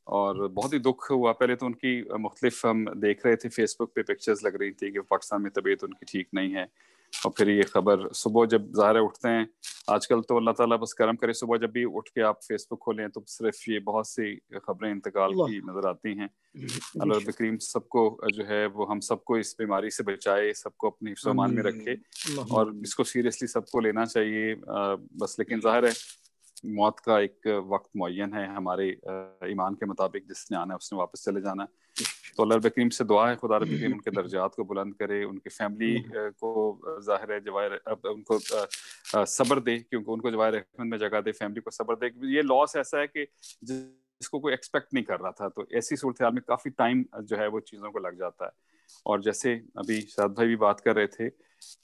Speaker 16: اور بہت ہی دکھ ہوا. پہلے تو ان کی مختلف ہم دیکھ رہے تھے فیس بک پہ پکچرز لگ رہی تھی کہ پاکستان میں طبیعت ان کی ٹھیک نہیں ہے, اور پھر یہ خبر صبح جب ظاہر اٹھتے ہیں, آج کل تو اللہ تعالیٰ بس کرم کرے, صبح جب بھی اٹھ کے آپ فیس بک کھولیں تو صرف یہ بہت سی خبریں انتقال کی نظر آتی ہیں. اللہ رب کریم سب کو جو ہے وہ ہم سب کو اس بیماری سے بچائے, سب کو اپنی حفظ و امان میں رکھے, اور اس کو سیریسلی سب کو لینا چاہیے بس. لیکن ظاہر ہے موت کا ایک وقت معین ہے ہمارے ایمان کے مطابق, جس نے آنا ہے اس نے واپس چلے جانا ہے. تو اللہ رب کریم سے دعا ہے خدا رب کریم ان کے درجات کو بلند کرے, ان کی فیملی کو ظاہر ہے جوائر ان کو صبر دے, کیونکہ ان کو جوائر رحمت میں جگہ دے, فیملی کو صبر دے. یہ لاس ایسا ہے کہ جس کو کوئی ایکسپیکٹ نہیں کر رہا تھا, تو ایسی صورتحال میں کافی ٹائم جو ہے وہ چیزوں کو لگ جاتا ہے. اور جیسے ابھی شاد بھائی بھی بات کر رہے تھے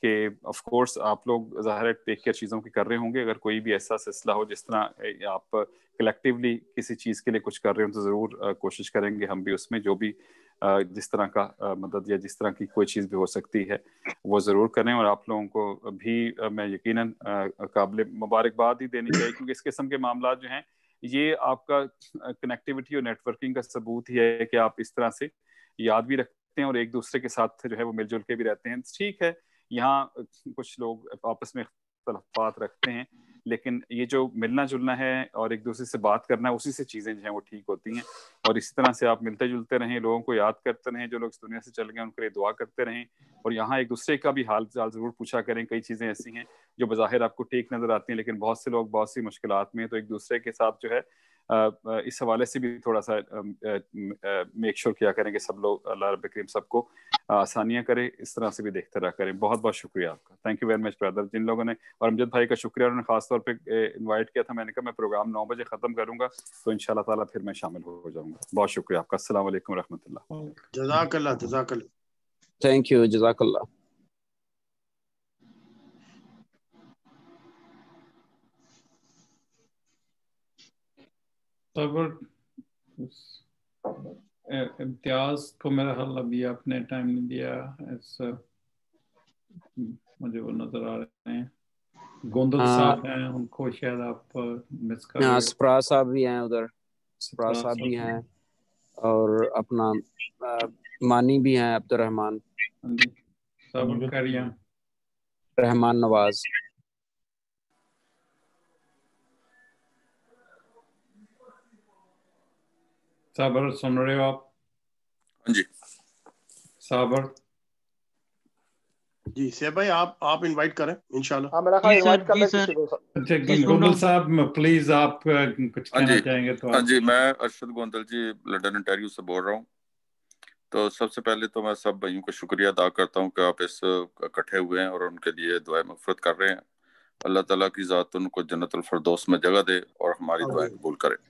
Speaker 16: کہ آف کورس آپ لوگ ظاہر ہے ٹیک کیئر چیزوں کی کر رہے ہوں گے, اگر کوئی بھی ایسا سلسلہ ہو جس طرح آپ کلیکٹیولی کسی چیز کے لیے کچھ کر رہے ہوں تو ضرور کوشش کریں گے ہم بھی اس میں جو بھی جس طرح کا مدد یا جس طرح کی کوئی چیز بھی ہو سکتی ہے وہ ضرور کریں. اور آپ لوگوں کو بھی میں یقیناً قابل مبارکباد ہی دینی چاہیے, کیونکہ اس قسم کے معاملات جو ہیں یہ آپ کا کنیکٹیوٹی اور نیٹ ورکنگ کا ثبوت ہی ہے کہ آپ اس طرح سے یاد بھی رکھتے ہیں اور ایک دوسرے کے ساتھ جو ہے وہ مل جل کے بھی رہتے ہیں. ٹھیک ہے یہاں کچھ لوگ آپس میں اختلافات رکھتے ہیں, لیکن یہ جو ملنا جلنا ہے اور ایک دوسرے سے بات کرنا ہے, اسی سے چیزیں جو ہیں وہ ٹھیک ہوتی ہیں. اور اسی طرح سے آپ ملتے جلتے رہیں, لوگوں کو یاد کرتے رہیں, جو لوگ اس دنیا سے چل گئے ان کے لیے دعا کرتے رہیں, اور یہاں ایک دوسرے کا بھی حال چال ضرور پوچھا کریں. کئی چیزیں ایسی ہیں جو بظاہر آپ کو ٹھیک نظر آتی ہیں, لیکن بہت سے لوگ بہت سی مشکلات میں ہیں, تو ایک دوسرے کے ساتھ جو ہے اس حوالے سے بھی تھوڑا سا میک شور کیا کریں کہ سب لوگ اللہ رب کریم سب کو آسانیاں کرے, اس طرح سے بھی دیکھتے رہا کریں. بہت بہت شکریہ آپ کا, تھینک یو ویری مچ برادر. جن لوگوں نے, اور امجد بھائی کا شکریہ, انہوں نے خاص طور پہ انوائٹ کیا تھا, میں نے کہا میں پروگرام 9 بجے ختم کروں گا تو انشاءاللہ تعالیٰ پھر میں شامل ہو جاؤں گا. بہت شکریہ آپ کا. السلام علیکم و رحمۃ اللہ.
Speaker 7: جزاک اللہ, جزاک اللہ.
Speaker 2: تھینک یو, جزاک اللہ.
Speaker 3: امتیاز کو میرا حل ابھی آپ نے ٹائم نہیں دیا, مجھے وہ نظر آ رہے ہیں. گوندل صاحب ہیں, ان کو شاید آپ مس کر رہے ہو.
Speaker 2: سپرا صاحب بھی ہیں ادھر, سپرا صاحب بھی ہیں, اور اپنا مانی بھی ہیں, عبد الرحمان,
Speaker 3: صاحب کریاں,
Speaker 2: رحمان نواز.
Speaker 3: صابر سن رہے ہو آپ؟
Speaker 5: جی
Speaker 3: صابر.
Speaker 7: جی سیب بھائی آپ انوائٹ کریں انشاءاللہ.
Speaker 13: ہاں میرا خیال انوائٹ کر لیں کسی کو.
Speaker 3: اچھا گوندل صاحب پلیز آپ کچھ کہنا چاہیں گے تو.
Speaker 17: ہاں جی, میں ارشد گوندل جی لنڈن انٹیریو سے بول رہا ہوں. تو سب سے پہلے تو میں سب بھائیوں کا شکریہ ادا کرتا ہوں کہ آپ اس اکٹھے ہوئے ہیں اور ان کے لیے دعائیں مغفرت کر رہے ہیں. اللہ تعالیٰ کی ذات ان کو جنت الفردوس میں جگہ دے اور ہماری دعائیں قبول کرے.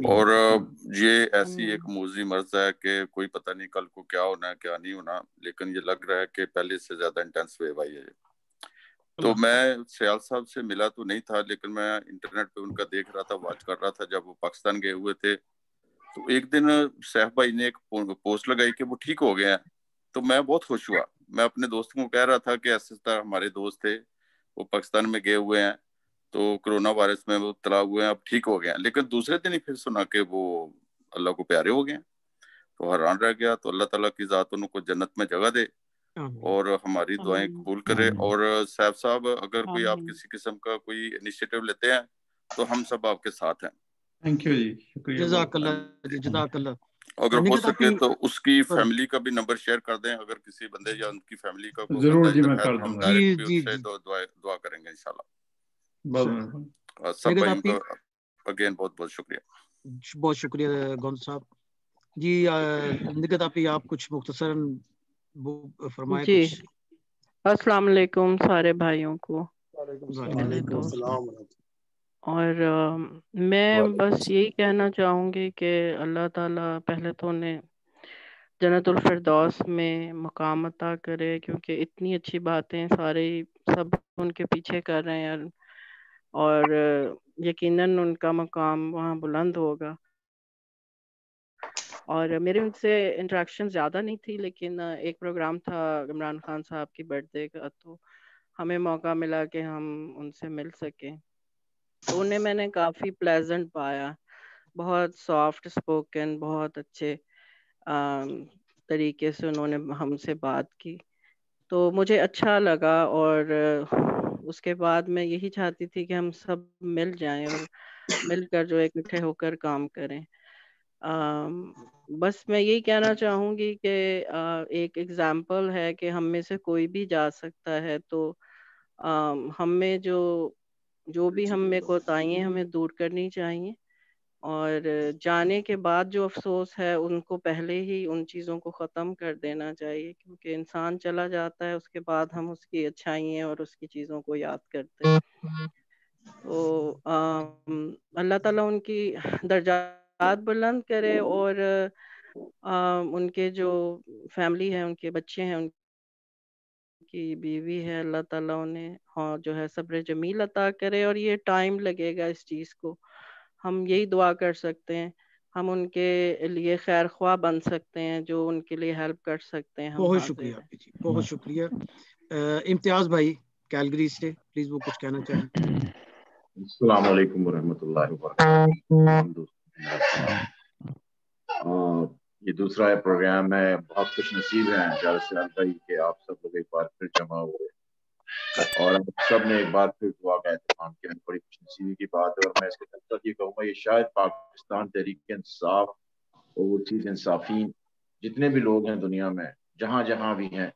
Speaker 17: اور یہ ایسی ایک موذی مرض ہے کہ کوئی پتہ نہیں کل کو کیا ہونا ہے کیا نہیں ہونا, لیکن یہ لگ رہا ہے کہ پہلے سے زیادہ انٹینس ویو آئی ہے. تو میں سیال صاحب سے ملا تو نہیں تھا, لیکن میں انٹرنیٹ پہ ان کا دیکھ رہا تھا, واچ کر رہا تھا جب وہ پاکستان گئے ہوئے تھے. تو ایک دن سیف بھائی نے ایک پوسٹ لگائی کہ وہ ٹھیک ہو گئے ہیں, تو میں بہت خوش ہوا. میں اپنے دوستوں کو کہہ رہا تھا کہ ایسے طرح ہمارے دوست تھے وہ پاکستان میں گئے ہوئے ہیں, تو کرونا وائرس میں مبتلا ہوئے ہیں, اب ٹھیک ہو گئے ہیں, لیکن دوسرے دن ہی پھر سنا کہ وہ اللہ کو پیارے ہو گئے ہیں. تو حیران رہ گیا. تو اللہ تعالیٰ کی ذات ان کو جنت میں جگہ دے اور ہماری دعائیں قبول کرے. اور سیف صاحب اگر کوئی آپ کسی قسم کا کوئی انیشیٹو لیتے ہیں تو ہم سب آپ کے ساتھ ہیں.
Speaker 3: تھینک یو جی, شکریہ.
Speaker 6: جزاک اللہ, جزاک اللہ.
Speaker 17: اگر ہو سکے تو اس کی فیملی کا بھی نمبر شیئر کر دیں, اگر کسی بندے یا ان کی فیملی کا کوئی
Speaker 3: ضرور جی,
Speaker 17: بندہ
Speaker 3: میں
Speaker 17: ہے
Speaker 3: کر
Speaker 17: تو ہم
Speaker 3: دوں گا.
Speaker 17: ڈائریکٹ بھی ان سے دعا کریں گے انشاءاللہ. سب بھائیوں کا اگین بہت بہت شکریہ.
Speaker 6: بہت شکریہ گوندل صاحب جی. نگت آپ کچھ مختصراً فرمائیں.
Speaker 18: جی السلام علیکم سارے بھائیوں کو.
Speaker 7: وعلیکم السلام.
Speaker 18: اور میں بس یہی کہنا چاہوں گی کہ اللہ تعالیٰ پہلے تو انہیں جنت الفردوس میں مقام عطا کرے, کیونکہ اتنی اچھی باتیں سارے سب ان کے پیچھے کر رہے ہیں, اور یقیناً ان کا مقام وہاں بلند ہوگا. اور میرے ان سے انٹریکشن زیادہ نہیں تھی, لیکن ایک پروگرام تھا عمران خان صاحب کی برتھ ڈے کا, تو ہمیں موقع ملا کہ ہم ان سے مل سکیں. تو انہیں میں نے کافی پلیزنٹ پایا, بہت سافٹ اسپوکن، بہت اچھے طریقے سے انہوں نے ہم سے بات کی، تو مجھے اچھا لگا، اور اس کے بعد میں یہی چاہتی تھی کہ ہم سب مل جائیں اور مل کر جو اکٹھے ہو کر کام کریں۔ بس میں یہی کہنا چاہوں گی کہ ایک ایگزامپل ہے کہ ہم میں سے کوئی بھی جا سکتا ہے، تو ہمیں جو بھی ہم میں کوتاہیاں ہمیں دور کرنی چاہیے، اور جانے کے بعد جو افسوس ہے ان کو پہلے ہی ان چیزوں کو ختم کر دینا چاہیے، کیونکہ انسان چلا جاتا ہے، اس کے بعد ہم اس کی اچھائیاں اور اس کی چیزوں کو یاد کرتے ہیں۔ تو اللہ تعالیٰ ان کی درجات بلند کرے، اور ان کے جو فیملی ہے، ان کے بچے ہیں، ان کی بیوی ہے، اللہ تعالیٰ انہیں جو ہے صبر جمیل عطا کرے، اور یہ ٹائم لگے گا اس چیز کو، ہم یہی دعا کر سکتے ہیں، ہم ان کے لیے خیر خواہ بن سکتے ہیں، جو ان کے لیے ہیلپ کر سکتے ہیں، ہم
Speaker 6: بہت
Speaker 18: حاضر
Speaker 6: شکریہ
Speaker 18: ہیں۔
Speaker 6: آپ جی، بہت شکریہ۔ امتیاز بھائی کیلگری سے، پلیز وہ کچھ کہنا چاہیں۔
Speaker 19: السلام علیکم ورحمۃ اللہ وبرکاتہ۔ یہ دوسرا پروگرام ہے، بہت خوش نصیب ہیں جاوید سیال بھائی کہ آپ سب لوگ ایک بار پھر جمع ہوئے، اور ہم سب نے ایک بار پھر دعا کا اہتمام کیا، بڑی خوش نصیبی کی بات ہے۔ اور میں اس کے ساتھ ساتھ یہ کہوں گا، یہ شاید پاکستان تحریک انصاف اور چیز انصافین جتنے بھی لوگ ہیں دنیا میں، جہاں جہاں بھی ہیں،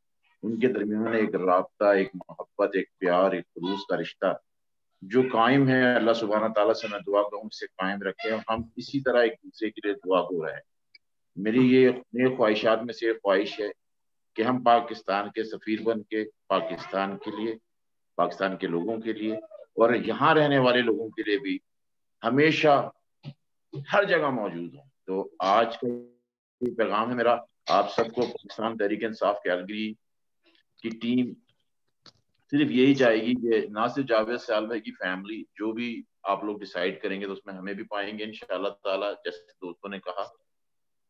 Speaker 19: ان کے درمیان ایک رابطہ، ایک محبت، ایک پیار، ایک خلوص کا رشتہ جو قائم ہے۔ اللہ سبحانہ تعالیٰ سے میں دعا کروں اسے قائم رکھے، اور ہم اسی طرح ایک دوسرے کے لیے دعا گو رہے۔ میری یہ خواہشات میں سے ایک خواہش ہے کہ ہم پاکستان کے سفیر بن کے پاکستان کے لیے، پاکستان کے لوگوں کے لیے، اور یہاں رہنے والے لوگوں کے لیے بھی ہمیشہ ہر جگہ موجود ہوں۔ تو آج کا پیغام ہے میرا آپ سب کو، پاکستان تحریک انصاف کیلگری کی ٹیم صرف یہی چاہے گی کہ نہ صرف جاوید سیال بھائی کی فیملی، جو بھی آپ لوگ ڈیسائیڈ کریں گے تو اس میں ہمیں بھی پائیں گے انشاءاللہ تعالیٰ، جیسے دوستوں نے کہا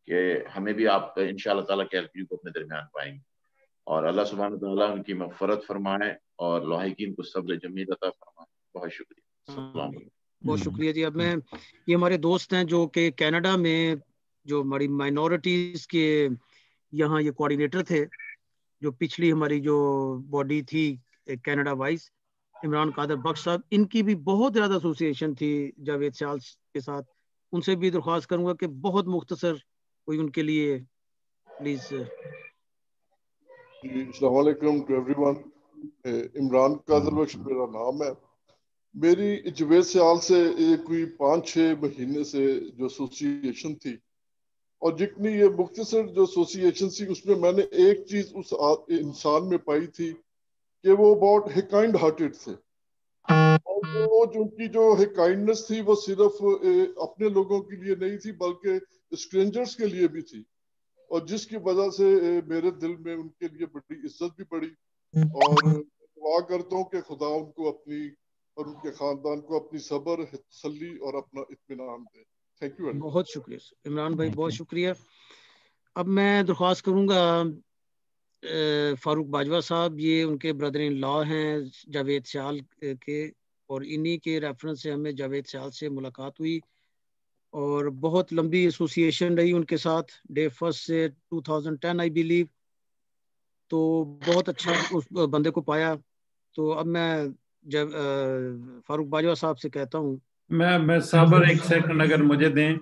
Speaker 19: کہ ہمیں بھی آپ انشاءاللہ تعالیٰ کیلگری کو اپنے درمیان پائیں گے، اور اللہ سبحانہ تعالیٰ ان کی مغفرت فرمائے اور لاحقین کو صبر جمیل عطا فرمائے۔ بہت شکریہ، السلام علیکم۔
Speaker 6: بہت شکریہ جی۔ اب میں یہ ہمارے دوست ہیں جو کہ کینیڈا میں جو ہماری مائنورٹیز کے یہاں یہ کوآرڈینیٹر تھے، جو پچھلی ہماری جو باڈی تھی کینیڈا وائز، عمران قادر بخش صاحب، ان کی بھی بہت زیادہ ایسوسیشن تھی جاوید سیال کے ساتھ، ان سے بھی درخواست کروں گا کہ بہت مختصر کوئی ان کے لیے پلیز۔
Speaker 20: السلام علیکم ٹو ایوری ون۔ عمران قادر بخش میرا نام ہے۔ میری جاوید سیال سے کوئی 5-6 مہینے سے جو ایسوسیشن تھی، اور جتنی یہ مختصر جو ایسوسیشن تھی، اس میں نے ایک چیز اس انسان میں پائی تھی کہ وہ بہت کائنڈ ہارٹڈ تھے، اور وہ جو کی جو کائنڈنس تھی وہ صرف اپنے لوگوں کے لیے نہیں تھی بلکہ اسٹرینجرز کے لیے بھی تھی، اور جس کی وجہ سے میرے دل میں ان کے لیے بڑی عزت بھی بڑھی، اور دعا کرتا ہوں کہ خدا ان کو اپنی اور ان کے خاندان کو اپنی صبر، تسلی اور اپنا اطمینان دے۔ Thank you.
Speaker 6: بہت شکریہ عمران بھائی، بہت شکریہ۔ اب میں درخواست کروں گا فاروق باجوہ صاحب، یہ ان کے بردر ان لا ہیں جاوید سیال کے، اور انہی کے ریفرنس سے ہمیں جاوید سیال سے ملاقات ہوئی، اور بہت لمبی ایسوسیشن رہی ان کے ساتھ ڈے فرسٹ سے 2010 آئی بیلیو، تو بہت اچھا اس بندے کو پایا۔ تو اب میں جب فاروق باجوہ صاحب سے کہتا ہوں،
Speaker 3: میں صابر ایک سیکنڈ اگر مجھے دیں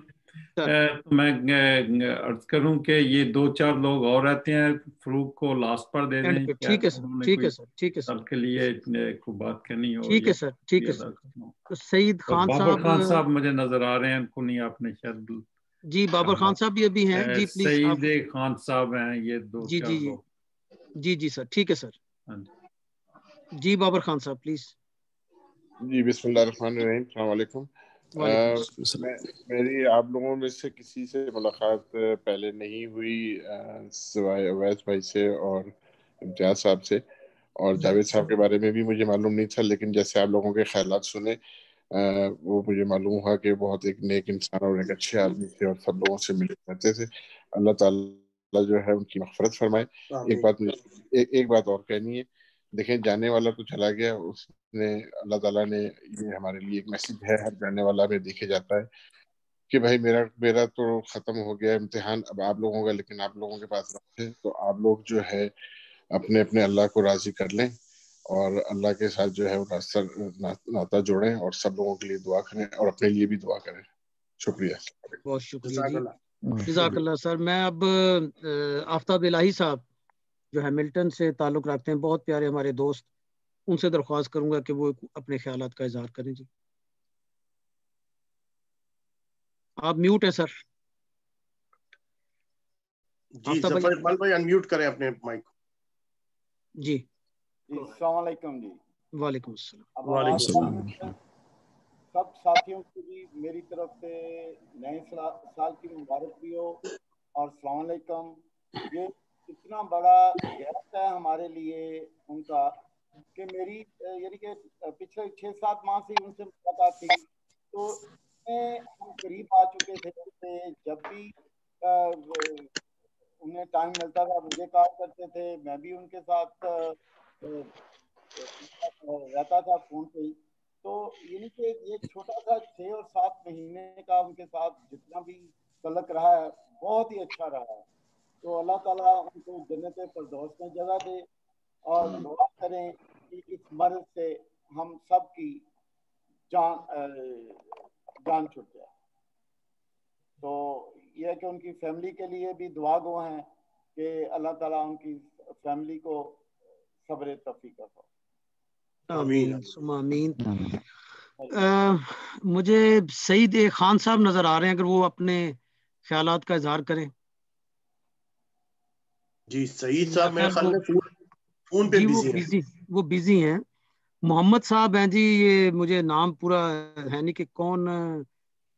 Speaker 3: تو میں عرض کروں کہ یہ 2-4 لوگ اور رہتے ہیں، فروق کو لاسٹ پر دے دیں۔
Speaker 6: ٹھیک ہے سر، ٹھیک ہے سر، ٹھیک ہے سر،
Speaker 3: سب کے لیے کوئی بات کرنی ہو،
Speaker 6: ٹھیک ہے سر، ٹھیک ہے سر۔ سعید خان صاحب،
Speaker 3: بابر خان صاحب مجھے نظر آ رہے ہیں، ان کو نہیں آپ نے شاید؟
Speaker 6: جی بابر خان صاحب بھی ابھی ہیں جی، پلیز۔
Speaker 3: سعید خان صاحب ہیں، یہ 2-4 لوگ۔
Speaker 6: جی جی سر، ٹھیک ہے سر۔ جی بابر خان صاحب پلیز۔
Speaker 21: جی بسم اللہ الرحمن الرحیم، السلام علیکم۔ میری آپ لوگوں میں سے کسی سے ملاقات پہلے نہیں ہوئی سوائے اویس بھائی سے اور امتیاز صاحب سے، اور جاوید صاحب کے بارے میں بھی مجھے معلوم نہیں تھا، لیکن جیسے آپ لوگوں کے خیالات سنے وہ مجھے معلوم ہوا کہ بہت ایک نیک انسان اور ایک اچھے آدمی تھے، اور سب لوگوں سے ملے کرتے تھے۔ اللہ تعالیٰ جو ہے ان کی مغفرت فرمائے۔ ایک بات اور کہنی ہے، دیکھیں جانے والا تو چلا گیا، اس نے اللہ تعالیٰ نے یہ ہمارے لیے ایک میسج ہے، ہر جانے والا میں دیکھے جاتا ہے کہ بھائی میرا تو ختم ہو گیا امتحان، اب آپ لوگوں کا، لیکن آپ لوگوں کے پاس وقت ہے تو آپ لوگ جو ہے اپنے اپنے اللہ کو راضی کر لیں اور اللہ کے ساتھ جو ہے ناطہ جوڑیں اور سب لوگوں کے لیے دعا کریں اور اپنے لیے بھی دعا کریں. شکریہ.
Speaker 6: بہت شکریہ جی، جزاک اللہ سر. میں اب آفتاب الہی صاحب جو ہیملٹن سے تعلق رکھتے ہیں، بہت پیارے ہمارے دوست، ان سے درخواست کروں گا کہ وہ اپنے خیالات کا اظہار کریں. جی آپ میوٹ ہیں سر.
Speaker 7: جی ظفر اقبال بھائی انمیوٹ کریں اپنے مائک.
Speaker 6: جی
Speaker 14: السلام علیکم. جی
Speaker 6: وعلیکم السلام.
Speaker 7: وعلیکم السلام.
Speaker 14: سب ساتھیوں کو بھی میری طرف سے نئے سال کی مبارک بھی ہو اور السلام علیکم. یہ اتنا بڑا گیپ ہے ہمارے لیے ان کا کہ میری یعنی کہ پچھلے 6-7 ماہ سے ان سے ملاقات تھی تو ہم قریب آ چکے تھے. جب بھی انہیں ٹائم ملتا تھا مجھے کال کرتے تھے، میں بھی ان کے ساتھ رہتا تھا فون پہ ہی. تو یعنی کہ یہ چھوٹا سا 6 اور 7 مہینے کا ان کے ساتھ جتنا بھی تعلق رہا ہے بہت ہی اچھا رہا ہے. تو اللہ تعالیٰ ان کو جنت فردوس میں جگہ دے اور دعا کریں کہ اس مرض سے ہم سب کی جان چھوٹ جائے. تو یہ کہ ان کی فیملی کے لیے بھی دعا گو ہیں کہ اللہ تعالیٰ ان کی فیملی کو صبر توفیق عطا.
Speaker 6: آمین ثم آمین. مجھے سعید خان صاحب نظر آ رہے ہیں، اگر وہ اپنے خیالات کا اظہار کریں.
Speaker 7: جی سعید صاحب میرے خیال میں فون پہ
Speaker 6: وہ بزی ہیں. محمد صاحب ہیں جی، یہ مجھے نام پورا ہے نہیں کہ کون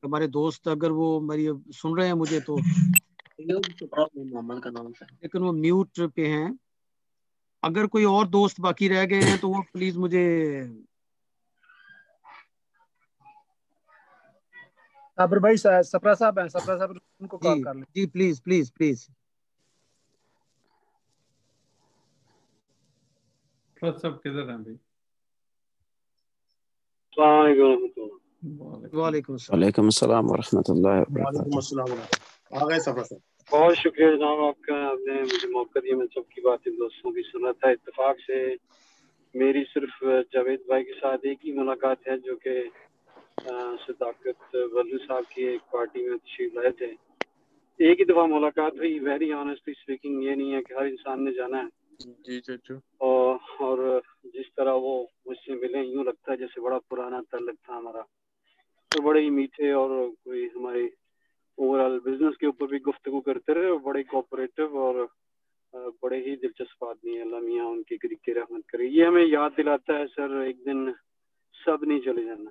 Speaker 6: ہمارے دوست، اگر وہ میری سن رہے ہیں مجھے تو،
Speaker 1: محمد کا نام ہے
Speaker 6: لیکن وہ میوٹ پہ ہیں. اگر کوئی اور دوست باقی رہ گئے ہیں تو وہ پلیز مجھے
Speaker 11: صابر بھائی سپرا صاحب ہیں، سپرا صاحب ان کو کال کر لیں.
Speaker 6: جی پلیز پلیز پلیز.
Speaker 3: سب کدھر ہیں بھائی؟
Speaker 9: السلام علیکم.
Speaker 2: وعلیکم السلام ورحمۃ اللہ وبرکاتہ.
Speaker 7: وعلیکم السلام ورحمۃ. آ گئے سفر صاحب.
Speaker 9: بہت شکریہ جناب آپ کا، آپ نے مجھے موقع دیا. میں سب کی باتیں دوستوں کی سنا تھا. اتفاق سے میری صرف جاوید بھائی کے ساتھ ایک ہی ملاقات ہے جو کہ صداقت ولو صاحب کی ایک پارٹی میں تشریف لائے تھے. ایک ہی دفعہ ملاقات ہوئی. ویری آنیسٹلی اسپیکنگ یہ نہیں ہے کہ ہر انسان نے جانا ہے.
Speaker 21: جی چچو.
Speaker 9: اور جس طرح وہ مجھ سے ملے یوں لگتا ہے جیسے بڑا پرانا تعلق تھا ہمارا. تو بڑے ہی میٹھے اور کوئی ہمارے اوور آل بزنس کے اوپر بھی گفتگو کرتے رہے اور بڑے کوآپریٹو اور بڑے ہی دلچسپ آدمی ہیں. اللہ میاں ان کی گری رحمت کرے. یہ ہمیں یاد دلاتا ہے سر ایک دن سب نہیں چلے جانا.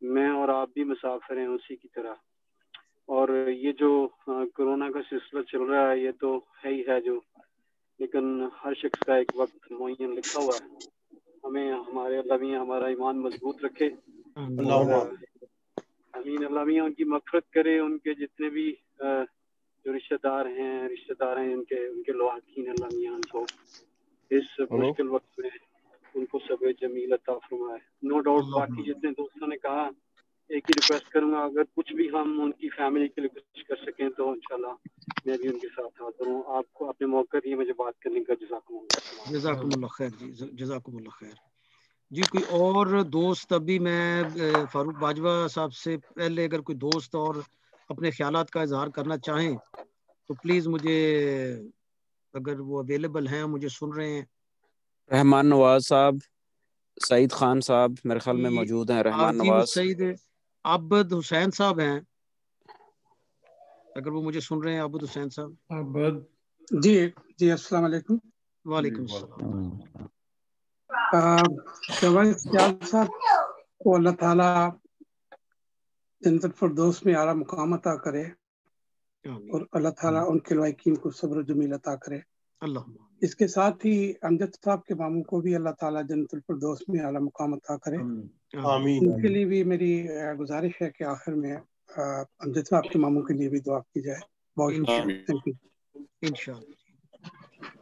Speaker 9: میں اور آپ بھی مسافر ہیں اسی کی طرح. اور یہ جو کورونا کا سلسلہ چل رہا ہے یہ تو ہے ہی ہے جو، لیکن ہر شخص کا ایک وقت معین لکھا ہوا ہے. ہمیں ہمارے اللہ میاں ہمارا ایمان مضبوط رکھے. امین. اللہ میاں ان کی مغفرت کرے. ان کے جتنے بھی جو رشتہ دار ہیں ان کے لواحقین، اللہ میاں ان کو اس مشکل وقت میں ان کو صبر جمیل عطا فرمائے. نو ڈاؤٹ باقی جتنے دوستوں نے کہا، ایک ہی ریکویسٹ کروں گا اگر کچھ بھی ہم ان کی فیملی کے لیے کچھ کر سکیں تو انشاءاللہ میں بھی ان کے ساتھ حاضر ہوں. آپ کو اپنے موقع دیے مجھے بات کرنے کا.
Speaker 6: جزاکم اللہ خیر جی، جزاکم اللہ خیر. جی کوئی اور دوست؟ ابھی میں فاروق باجوہ صاحب سے پہلے اگر کوئی دوست اور اپنے خیالات کا اظہار کرنا چاہیں تو پلیز مجھے، اگر وہ اویلیبل ہیں مجھے سن رہے ہیں.
Speaker 2: رحمان نواز صاحب، سعید خان صاحب میرے خیال میں موجود ہیں. رحمان
Speaker 6: جی وہ
Speaker 2: نواز.
Speaker 6: سعید عابد حسین صاحب ہیں، اگر وہ مجھے سن رہے ہیں. عابد حسین صاحب.
Speaker 22: جی السلام علیکم.
Speaker 6: وعلیکم السلام.
Speaker 22: جاوید سیال صاحب کو اللہ تعالیٰ جنت الفردوس میں اعلیٰ مقام عطا کرے اور اللہ تعالیٰ ان کے لائقین کو صبر و جمیل عطا کرے. اس کے ساتھ ہی امجد صاحب کے ماموں کو بھی اللہ تعالیٰ جنت الفردوس میں اعلیٰ مقام عطا کرے.
Speaker 7: آمین.
Speaker 22: ان کے لیے بھی میری گزارش ہے کہ آخر میں امجد صاحب کے ماموں کے لیے بھی دعا کی جائے. بہت شکریہ.
Speaker 6: انشاءاللہ.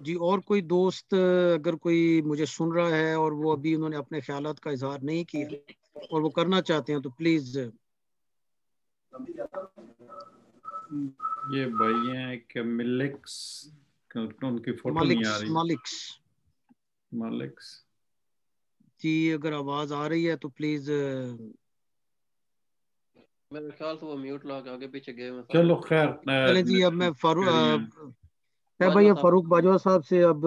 Speaker 6: جی اور کوئی دوست اگر کوئی مجھے سن رہا ہے اور وہ ابھی انہوں نے اپنے خیالات کا اظہار نہیں کیا اور وہ کرنا چاہتے ہیں تو پلیز.
Speaker 3: یہ بھائی ہیں کہ ملکس، ان کی فوٹو نہیں آ رہی. مالکس
Speaker 6: جی اگر آواز آ رہی ہے تو پلیز.
Speaker 1: میرے خیال سے وہ میوٹ لا کے آگے پیچھے گئے ہوئے.
Speaker 3: چلو خیر.
Speaker 6: چلیں جی اب میں بھائی فاروق باجوہ صاحب سے اب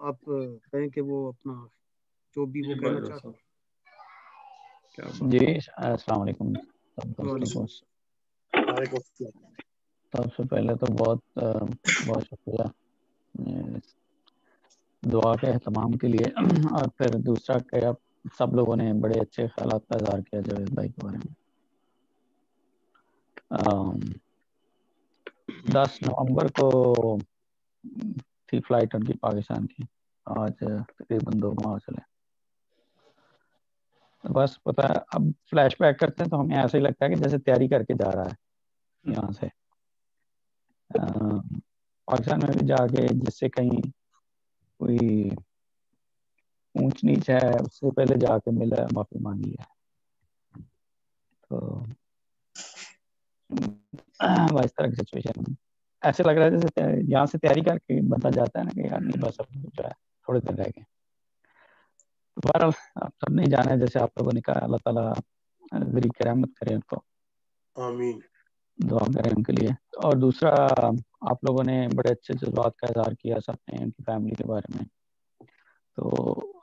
Speaker 6: آپ کہیں کہ وہ اپنا جو بھی وہ کہنا چاہتے ہیں.
Speaker 4: جی السلام علیکم. سب سے پہلے تو بہت شکریہ دعا کے اہتمام کے لیے، اور پھر دوسرا کہ آپ سب لوگوں نے بڑے اچھے خیالات کا اظہار کیا جاوید بھائی کے بارے میں. 10 نومبر کو تھی فلائٹ ان کی پاکستان کی، آج تقریباً 2 ماہ چلے. بس پتہ ہے اب فلیش بیک کرتے ہیں تو ہمیں ایسا ہی لگتا ہے کہ جیسے تیاری کر کے جا رہا ہے یہاں سے. پاکستان میں بھی جا کے جس سے کہیں کوئی اونچ نیچ ہے اس سے پہلے جا کے ملا، معافی مانگی ہے. تو اس طرح کی سچویشن ایسے لگ رہا ہے جیسے یہاں سے تیاری کر کے بندہ جاتا ہے نا کہ یار نہیں بس اب جو ہے تھوڑے دن رہ گئے. بہرحال آپ سب نے جانا ہے جیسے آپ لوگوں نے کہا، اللہ تعالیٰ ذریعہ کرامت کرے ان کو،
Speaker 7: آمین،
Speaker 4: دعا کریں ان کے لیے. اور دوسرا آپ لوگوں نے بڑے اچھے جذبات کا اظہار کیا سب نے ان کی فیملی کے بارے میں. تو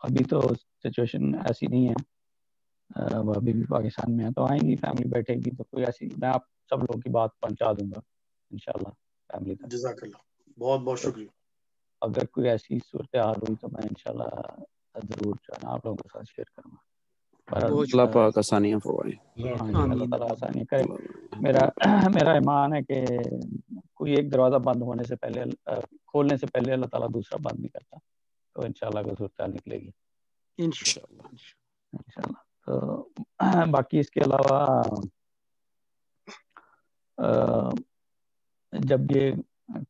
Speaker 4: ابھی تو سچویشن ایسی نہیں ہے، وہ ابھی بھی پاکستان میں ہے، تو آئیں گی فیملی بیٹھے گی تو کوئی ایسی میں آپ سب لوگوں کی بات پہنچا دوں گا انشاءاللہ فیملی تک.
Speaker 7: جزاک اللہ، بہت بہت شکریہ.
Speaker 4: اگر کوئی ایسی صورتحال ہوئی تو میں انشاءاللہ ضرور جو ہے آپ لوگوں کے ساتھ شیئر کروں گا.
Speaker 2: اللہ پاک آسانیاں فرمائے.
Speaker 4: اللہ تعالیٰ آسانی کرے. میرا ایمان ہے کہ کوئی ایک دروازہ بند ہونے سے پہلے کھولنے سے پہلے اللہ تعالیٰ دوسرا بند نہیں کرتا، تو انشاءاللہ کوئی صورتحال نکلے گی انشاءاللہ. تو باقی اس کے علاوہ جب یہ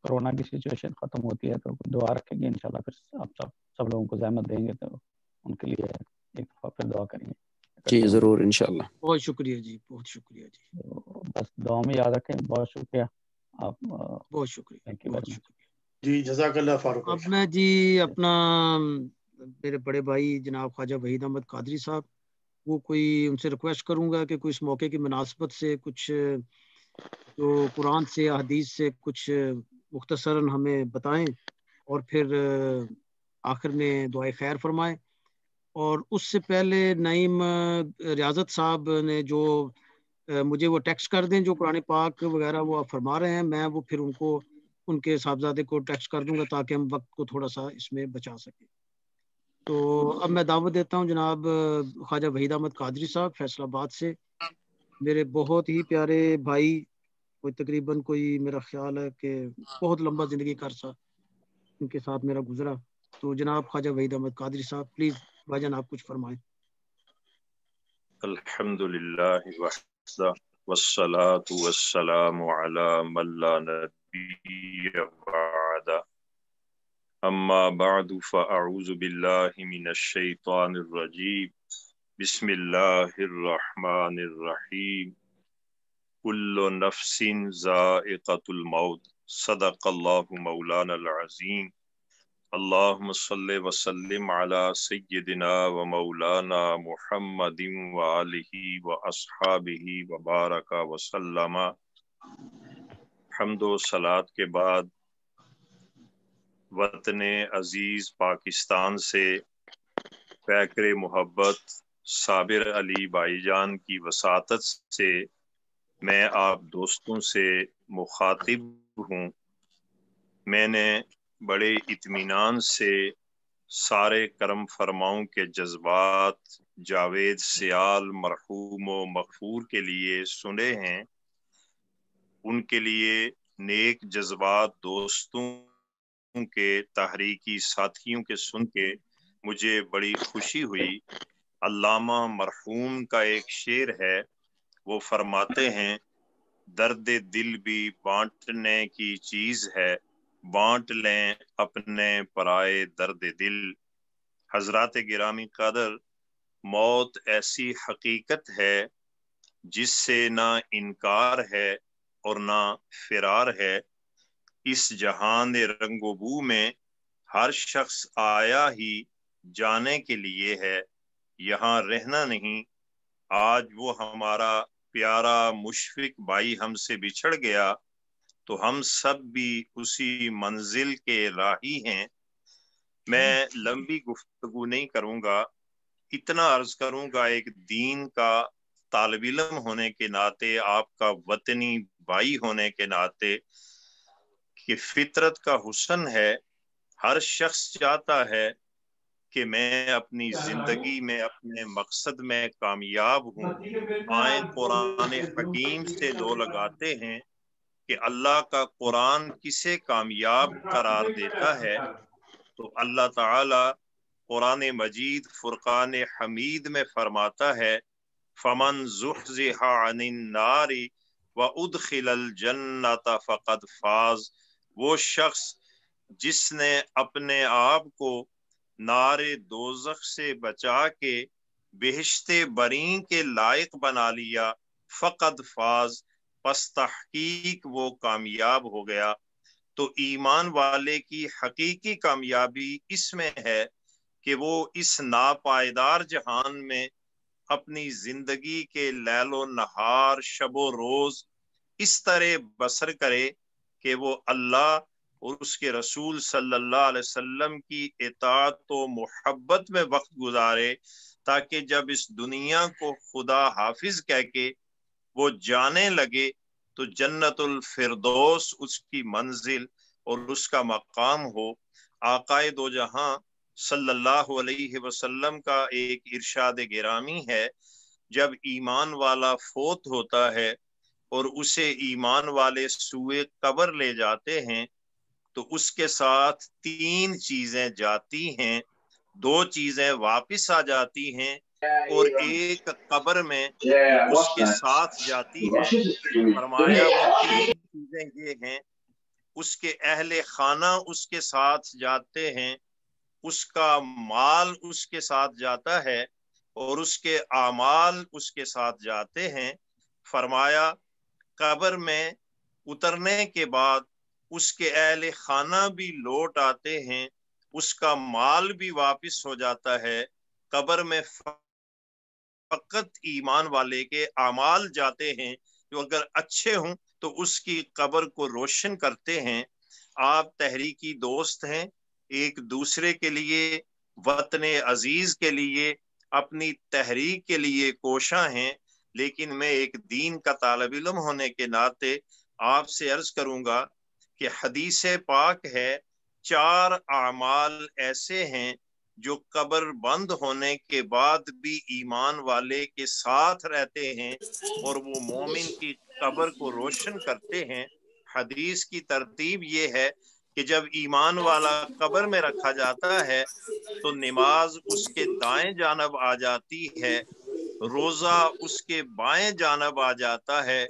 Speaker 4: کرونا کی سچویشن ختم ہوتی ہے تو دعا رکھیں گے انشاءاللہ، پھر آپ سب لوگوں کو زحمت دیں گے تو ان کے لیے ایک دفعہ پھر دعا کریں گے.
Speaker 2: جی ضرور انشاءاللہ.
Speaker 6: بہت شکریہ جی، بہت شکریہ جی.
Speaker 4: بس دعا میں یاد رکھیں. بہت شکریہ آپ.
Speaker 6: بہت شکریہ، بہت شکریہ
Speaker 7: جی جزاک اللہ فاروق.
Speaker 6: اب میں جی اپنا میرے بڑے بھائی جناب خواجہ وحید احمد قادری صاحب، وہ کوئی ان سے ریکویسٹ کروں گا کہ کوئی اس موقع کی مناسبت سے کچھ جو قرآن سے حدیث سے کچھ مختصراً ہمیں بتائیں، اور پھر آخر میں دعائے خیر فرمائیں. اور اس سے پہلے نعیم ریاضت صاحب نے جو مجھے وہ ٹیکسٹ کر دیں جو قرآن پاک وغیرہ وہ آپ فرما رہے ہیں، میں وہ پھر ان کے صاحبزادے کو ٹیکسٹ کر دوں گا تاکہ ہم وقت کو تھوڑا سا اس میں بچا سکیں. تو اب میں دعوت دیتا ہوں جناب خواجہ وحید احمد قادری صاحب فیصل آباد سے، میرے بہت ہی پیارے بھائی، کوئی تقریباً میرا خیال ہے کہ بہت لمبا زندگی کا عرصہ ان کے ساتھ میرا گزرا. تو جناب خواجہ وحید احمد قادری صاحب پلیز بھائی جان آپ کچھ فرمائیں.
Speaker 5: الحمدللہ وحدہ والصلاة والسلام علی من لا نبی بعد، اما بعد فاعوذ باللہ من الشیطان الرجیم، بسم اللہ الرحمن الرحیم، کل نفس ذائقۃ الموت، صدق اللہ مولانا العظیم. اللہم صلی وسلم علی سیدنا و مولانا محمد و آلہ و اصحابہ وبارک وسلم. حمد و صلات کے بعد وطن عزیز پاکستان سے پیکر محبت صابر علی بھائی جان کی وساطت سے میں آپ دوستوں سے مخاطب ہوں. میں نے بڑے اطمینان سے سارے کرم فرماؤں کے جذبات جاوید سیال مرحوم و مغفور کے لیے سنے ہیں. ان کے لیے نیک جذبات دوستوں کے تحریکی ساتھیوں کے سن کے مجھے بڑی خوشی ہوئی. علامہ مرحوم کا ایک شعر ہے، وہ فرماتے ہیں درد دل بھی بانٹنے کی چیز ہے، بانٹ لیں اپنے پرائے درد دل. حضرات گرامی قدر، موت ایسی حقیقت ہے
Speaker 10: جس سے نہ انکار ہے اور نہ فرار ہے۔ اس جہان رنگ و بو میں ہر شخص آیا ہی جانے کے لیے ہے، یہاں رہنا نہیں۔ آج وہ ہمارا پیارا مشفق بھائی ہم سے بچھڑ گیا تو ہم سب بھی اسی منزل کے راہی ہیں۔ میں لمبی گفتگو نہیں کروں گا، اتنا عرض کروں گا ایک دین کا طالب علم ہونے کے ناطے، آپ کا وطنی بھائی ہونے کے ناطے، کہ فطرت کا حسن ہے، ہر شخص چاہتا ہے کہ میں اپنی زندگی میں اپنے مقصد میں کامیاب ہوں۔ آئیں قرآن حکیم سے لو لگاتے ہیں کہ اللہ کا قرآن کسے کامیاب قرار دیتا ہے، تو اللہ تعالی قرآن مجید فرقان حمید میں فرماتا ہے فمن زحزح عن النار وادخل الجنۃ فقد فاز۔ وہ شخص جس نے اپنے آپ کو نار دوزخ سے بچا کے بہشت برین کے لائق بنا لیا، فقد فاز، پس تحقیق وہ کامیاب ہو گیا۔ تو ایمان والے کی حقیقی کامیابی اس میں ہے کہ وہ اس ناپائیدار جہان میں اپنی زندگی کے لیل و نہار، شب و روز اس طرح بسر کرے کہ وہ اللہ اور اس کے رسول صلی اللہ علیہ وسلم کی اطاعت و محبت میں وقت گزارے، تاکہ جب اس دنیا کو خدا حافظ کہہ کے وہ جانے لگے تو جنت الفردوس اس کی منزل اور اس کا مقام ہو۔ آقائے دو جہاں صلی اللہ علیہ وسلم کا ایک ارشاد گرامی ہے، جب ایمان والا فوت ہوتا ہے اور اسے ایمان والے سوئے قبر لے جاتے ہیں تو اس کے ساتھ تین چیزیں جاتی ہیں، دو چیزیں واپس آ جاتی ہیں اور ایک قبر میں اس کے ساتھ جاتی ہے۔ فرمایا وہ تین چیزیں یہ ہیں، اس کے اہل خانہ اس کے ساتھ جاتے ہیں، اس کا مال اس کے ساتھ جاتا ہے اور اس کے اعمال اس کے ساتھ جاتے ہیں۔ فرمایا قبر میں اترنے کے بعد اس کے اہل خانہ بھی لوٹ آتے ہیں، اس کا مال بھی واپس ہو جاتا ہے۔ قبر میں فقط ایمان والے کے اعمال جاتے ہیں جو اگر اچھے ہوں تو اس کی قبر کو روشن کرتے ہیں۔ آپ تحریکی دوست ہیں، ایک دوسرے کے لیے، وطن عزیز کے لیے، اپنی تحریک کے لیے کوشاں ہیں، لیکن میں ایک دین کا طالب علم ہونے کے ناطے آپ سے عرض کروں گا کہ حدیث پاک ہے 4 اعمال ایسے ہیں جو قبر بند ہونے کے بعد بھی ایمان والے کے ساتھ رہتے ہیں اور وہ مومن کی قبر کو روشن کرتے ہیں۔ حدیث کی ترتیب یہ ہے کہ جب ایمان والا قبر میں رکھا جاتا ہے تو نماز اس کے دائیں جانب آ جاتی ہے، روزہ اس کے بائیں جانب آ جاتا ہے،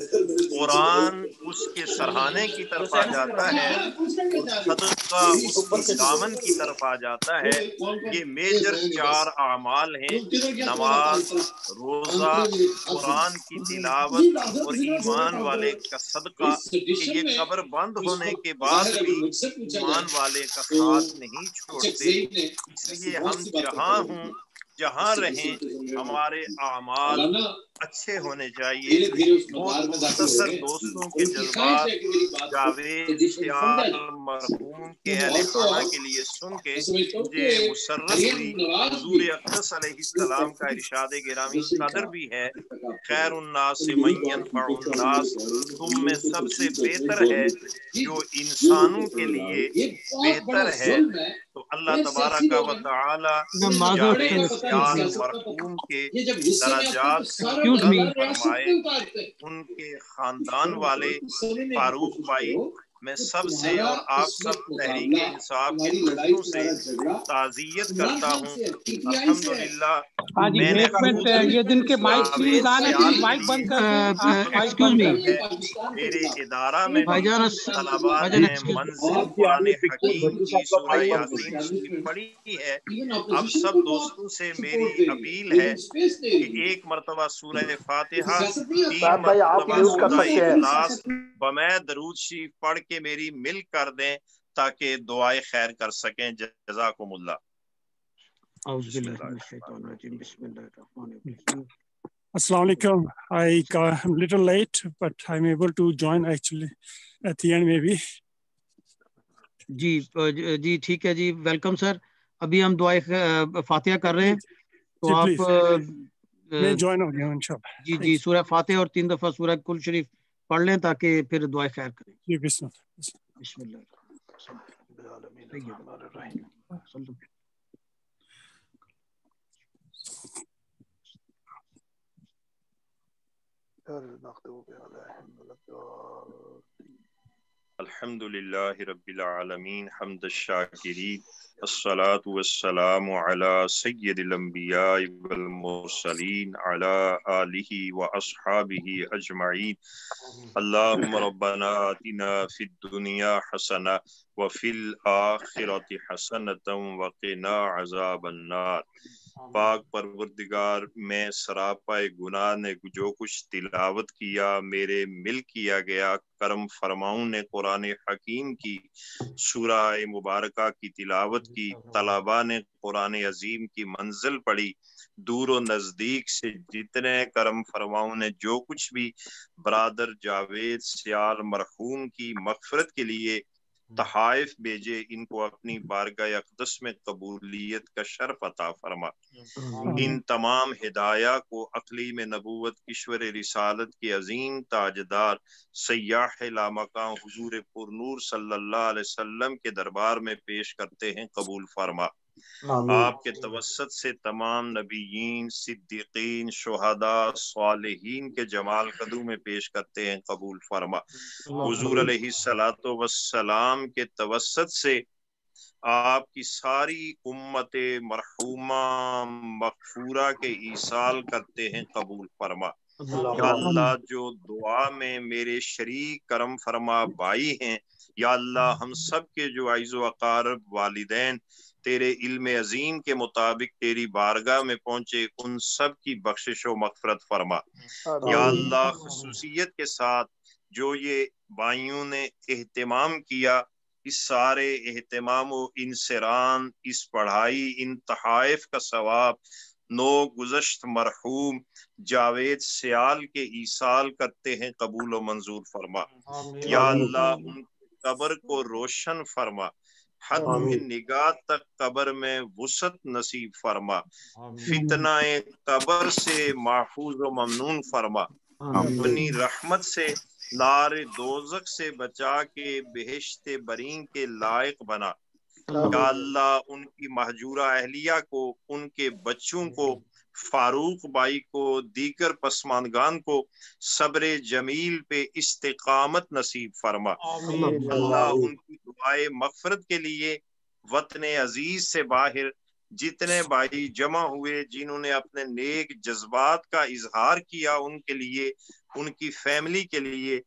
Speaker 10: قرآن اس کے سرہانے کی طرف آ جاتا ہے اور صدقہ اس کی دامن کی طرف آ جاتا ہے۔ یہ میجر 4 اعمال ہیں، نماز، روزہ، قرآن کی تلاوت اور ایمان والے کا صدقہ، کہ یہ قبر بند ہونے کے بعد بھی ایمان والے کا ساتھ نہیں چھوڑتے۔ اس لیے ہم جہاں ہوں، جہاں رہیں، ہمارے اعمال اچھے ہونے چاہیے۔ بہت مختصر دوستوں کے جذبات جاوید سیال مرحوم کے اہل خانہ کے لیے سن کے مجھے مسرت ہوئی۔ حضور اقدس علیہ السلام کا ارشاد گرامی قدر بھی ہے، خیر الناس من ينفع الناس، تم میں سب سے بہتر ہے جو انسانوں کے لیے بہتر ہے۔ تو اللہ تبارک و تعالی جاوید سیال مرحوم کے درجات کو بلند فرمائے، ان کے خاندان والے فاروق بھائی میں سب سے اور آپ سب تحریک انصاف کے دوستوں سے تعزیت کرتا ہوں۔ الحمدللہ میں نے
Speaker 22: یہ دن کے مائک
Speaker 10: جاوید سیال کے
Speaker 22: مائک بند کر
Speaker 6: ایکسکیوز می
Speaker 10: میرے ادارہ میں بھی طلباء نے منزل قرآن حکیم کی سورہ یاسین شریف پڑھی ہے۔ اب سب دوستوں سے میری اپیل ہے کہ ایک مرتبہ سورہ فاتحہ، 3 مرتبہ سورہ اخلاص بمے درود شریف پڑھ کے میری مل کر دیں تاکہ دعائے خیر کر سکیں۔ جزاکم اللہ۔
Speaker 8: Assalamu alaikum. I'm a little late, but I'm able to join actually at the end maybe.
Speaker 6: جی ٹھیک ہے جی، ویلکم سر۔ ابھی ہم دعائے فاتحہ کر رہے ہیں تو آپ
Speaker 8: میں جوائن ہو گیا ہوں انشاءاللہ۔
Speaker 6: جی سورہ فاتحہ اور 3 دفعہ سورہ کل شریف پڑھ لیں تاکہ پھر دعائے خیر کریں۔
Speaker 8: جی بسم
Speaker 6: اللہ۔
Speaker 10: الحمد للہ رب العالمین حمد الشاکرین، الصلاة والسلام علی سید الانبیاء والمرسلین علی آلہ واصحابہ اجمعین۔ اللہم ربنا آتنا فی الدنیا حسنہ وفی الآخرۃ حسنۃ وقنا عذاب النار۔ پاک پروردگار، میں سراپا گناہ نے جو کچھ تلاوت کیا میرے مل کیا گیا، کرم فرماؤں نے قرآن حکیم کی سورہ مبارکہ کی تلاوت کی، طلباء نے قرآن عظیم کی منزل پڑھی، دور و نزدیک سے جتنے کرم فرماؤں نے جو کچھ بھی برادر جاوید سیال مرحوم کی مغفرت کے لیے تحائف بھیجے، ان کو اپنی بارگاہ اقدس میں قبولیت کا شرف عطا فرما۔ ان تمام ہدایہ کو اقلیم نبوت کشور رسالت کے عظیم تاجدار سیاح لامکاں حضور پرنور صلی اللہ علیہ وسلم کے دربار میں پیش کرتے ہیں، قبول فرما۔ آپ کے توسط سے تمام نبیین، صدیقین، شہداء، صالحین کے جمال قدوں میں پیش کرتے ہیں، قبول فرما۔ حضور علیہ الصلوۃ والسلام کے توسط سے آپ کی ساری امت مرحومہ مغفورہ کے ایصال کرتے ہیں، قبول فرما۔ یا اللہ، جو دعا میں میرے شریک کرم فرما بھائی ہیں، یا اللہ ہم سب کے جو عزیز و اقارب والدین تیرے علم عظیم کے مطابق تیری بارگاہ میں پہنچے، ان سب کی بخشش و مغفرت فرما۔ یا اللہ خصوصیت کے ساتھ جو یہ بھائیوں نے اہتمام کیا، اس سارے اہتمام و انصران، اس پڑھائی، ان تحائف کا ثواب نو گزشت مرحوم جاوید سیال کے ایصال کرتے ہیں، قبول و منظور فرما۔ یا اللہ ان کی قبر کو روشن فرما، حد نگاہ تک قبر میں وسعت نصیب فرما، فتنہ قبر سے محفوظ و ممنون فرما، اپنی رحمت سے نار دوزخ سے بچا کے بہشت برین کے لائق بنا۔ یا اللہ ان کی مہجورہ اہلیہ کو، ان کے بچوں کو، فاروق بھائی کو، دیگر پسماندگان کو صبر جمیل پہ استقامت نصیب فرما۔ اللہ ان کی دعائے مغفرت کے لیے وطن عزیز سے باہر جتنے بھائی جمع ہوئے، جنہوں نے اپنے نیک جذبات کا اظہار کیا، ان کے لیے، ان کی فیملی کے لیے،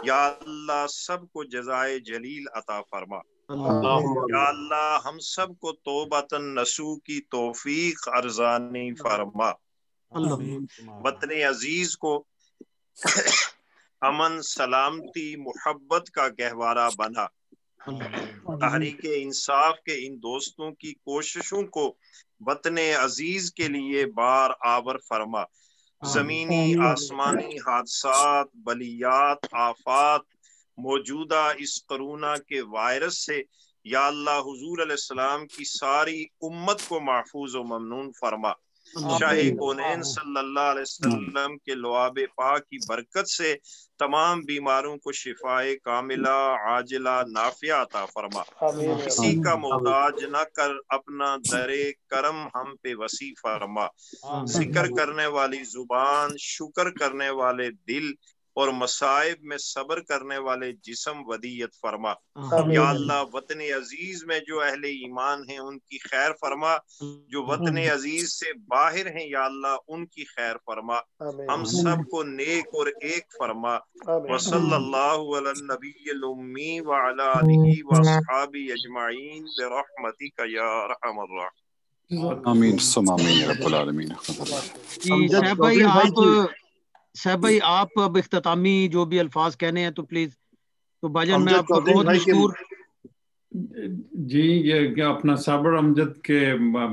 Speaker 10: یا اللہ سب کو جزائے جلیل عطا فرما۔ یا اللہ ہم سب کو توبۃ نصوح کی توفیق ارزانی فرما۔ وطن عزیز کو امن، سلامتی، محبت کا گہوارہ بنا۔ تحریک انصاف کے ان دوستوں کی کوششوں کو وطن عزیز کے لیے بار آور فرما۔ زمینی آسمانی حادثات، بلیات، آفات، موجودہ اس کرونا کے وائرس سے یا اللہ حضور علیہ السلام کی ساری امت کو محفوظ و ممنون فرما۔ شاہ کونین صلی اللہ علیہ وسلم کے لعاب پاک کی برکت سے تمام بیماروں کو شفائے کاملہ عاجلہ نافعہ عطا فرما۔ کسی کا محتاج نہ کر، اپنا در کرم ہم پہ وسیع فرما۔ ذکر کرنے والی زبان، شکر کرنے والے دل اور مصائب میں صبر کرنے والے جسم ودیت فرما۔
Speaker 6: آمین۔
Speaker 10: یا اللہ وطن عزیز میں جو اہل ایمان ہیں ان کی خیر فرما، جو وطن عزیز سے باہر ہیں یا اللہ ان کی خیر فرما، ہم سب کو نیک اور ایک فرما۔ وصلی اللہ علی النبی الامی وعلی آلہ واصحابہ اجمعین برحمتک یا ارحم الراحمین۔
Speaker 16: آمین ثم آمین رب العالمین۔
Speaker 6: جی صاحب بھائی آپ اب اختتامی جو بھی الفاظ کہنے ہیں تو پلیز۔ تو بھاجن میں آپ کا بہت مشکور۔
Speaker 3: جی یہ کیا اپنا صابر امجد کے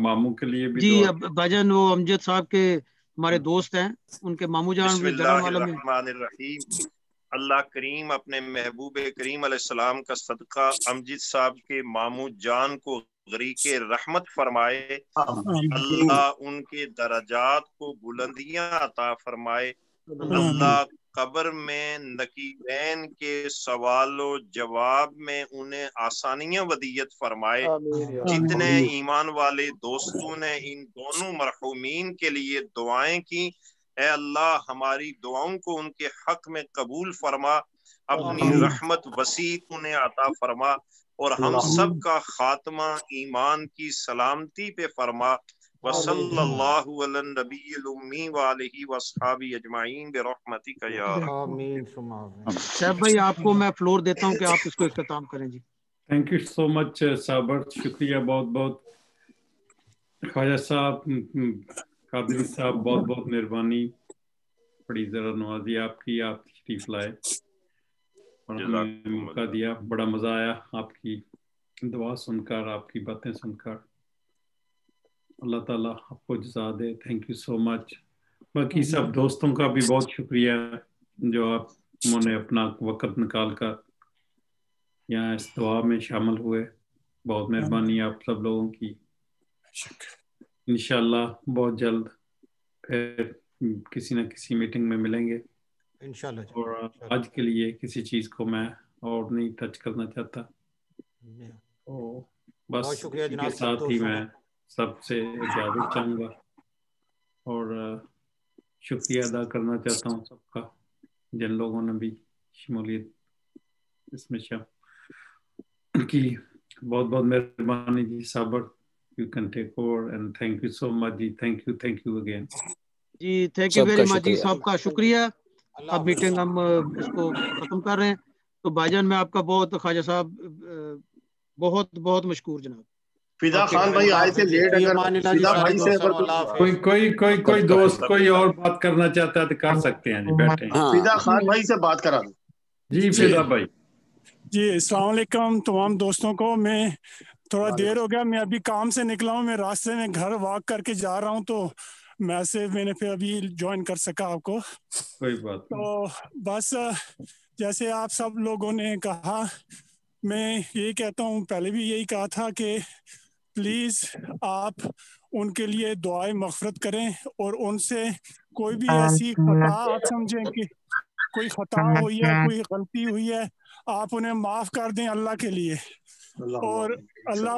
Speaker 3: ماموں کے لیے بھی
Speaker 6: جی بھاجن وہ امجد صاحب کے ہمارے دوست ہیں، ان کے ماموں جان
Speaker 10: بسم
Speaker 6: بھی
Speaker 10: اللہ
Speaker 6: گرم عالم میں۔
Speaker 10: الرحمن الرحیم۔ اللہ کریم اپنے محبوب کریم علیہ السلام کا صدقہ امجد صاحب کے ماموں جان کو غریق رحمت فرمائے۔ اللہ ان کے درجات کو بلندیاں عطا فرمائے۔ اللہ قبر میں نقیبین کے سوال و جواب میں انہیں آسانیاں ودیت فرمائے۔ جتنے ایمان والے دوستوں نے ان دونوں مرحومین کے لیے دعائیں کی، اے اللہ ہماری دعاؤں کو ان کے حق میں قبول فرما، اپنی رحمت وسیع انہیں عطا فرما، اور ہم سب کا خاتمہ ایمان کی سلامتی پہ فرما۔ وصلی اللہ علی النبی الامی وآلہ واصحابہ اجمعین برحمتک یا
Speaker 6: آمین۔ صاحب بھائی آپ کو میں فلور دیتا ہوں کہ آپ اس کو اختتام کریں۔ جی
Speaker 3: تھینک یو سو مچ صابر، شکریہ بہت بہت۔ خواجہ صاحب، قادری صاحب، بہت بہت مہربانی، بڑی ذرا نوازی آپ کی، آپ تشریف لائے اور ہمیں موقع دیا۔ بڑا مزہ آیا آپ کی دعا سن کر، آپ کی باتیں سن کر۔ اللہ تعالیٰ آپ کو جزا دے۔ تھینک یو سو مچ۔ باقی سب دوستوں کا بھی بہت شکریہ جو آپ انہوں نے اپنا وقت نکال کر یہاں اس دعا میں شامل ہوئے۔ بہت مہربانی آپ سب لوگوں کی۔ انشاءاللہ بہت جلد پھر کسی نہ کسی میٹنگ میں ملیں گے
Speaker 12: انشاءاللہ۔
Speaker 3: اور آج کے لیے کسی چیز کو میں اور نہیں ٹچ کرنا چاہتا، تو بس
Speaker 12: بہت شکریہ
Speaker 3: اسی کے
Speaker 12: جناب
Speaker 3: ساتھ ہی میں سب سے اجازت چاہوں گا اور شکریہ ادا کرنا چاہتا ہوں سب کا جن لوگوں نے بھی شمولیت اس میں کی۔ بہت بہت مہربانی جی Sabir, you can take over and thank you so much جی۔ تھینک یو اگین
Speaker 6: جی تھینک یو ویری مچ جی، سب کا شکریہ۔ اب میٹنگ ہم اس کو ختم کر رہے ہیں۔ تو بھائی جان میں آپ کا بہت، خواجہ صاحب بہت بہت مشکور جناب۔
Speaker 7: فدا خان بھائی آئے تھے لیٹ، اگر فدا بھائی سے
Speaker 3: کوئی دوست کوئی اور بات کرنا چاہتا ہے تو کر سکتے ہیں جی، بیٹھے ہیں۔
Speaker 7: فدا خان بھائی سے بات کرا دوں۔
Speaker 3: جی فدا بھائی۔
Speaker 8: جی السلام علیکم تمام دوستوں کو۔ میں تھوڑا دیر ہو گیا، میں ابھی کام سے نکلا ہوں، میں راستے میں گھر واک کر کے جا رہا ہوں، تو میں نے پھر ابھی جوائن کر سکا آپ کو۔
Speaker 3: کوئی بات
Speaker 8: تو بس جیسے آپ سب لوگوں نے کہا، میں یہی کہتا ہوں، پہلے بھی یہی کہا تھا کہ پلیز آپ ان کے لیے دعائیں مغفرت کریں، اور ان سے کوئی بھی ایسی خطا آپ سمجھیں کہ کوئی خطا ہوئی ہے، کوئی غلطی ہوئی ہے، آپ انہیں معاف کر دیں اللہ کے لیے، اور اللہ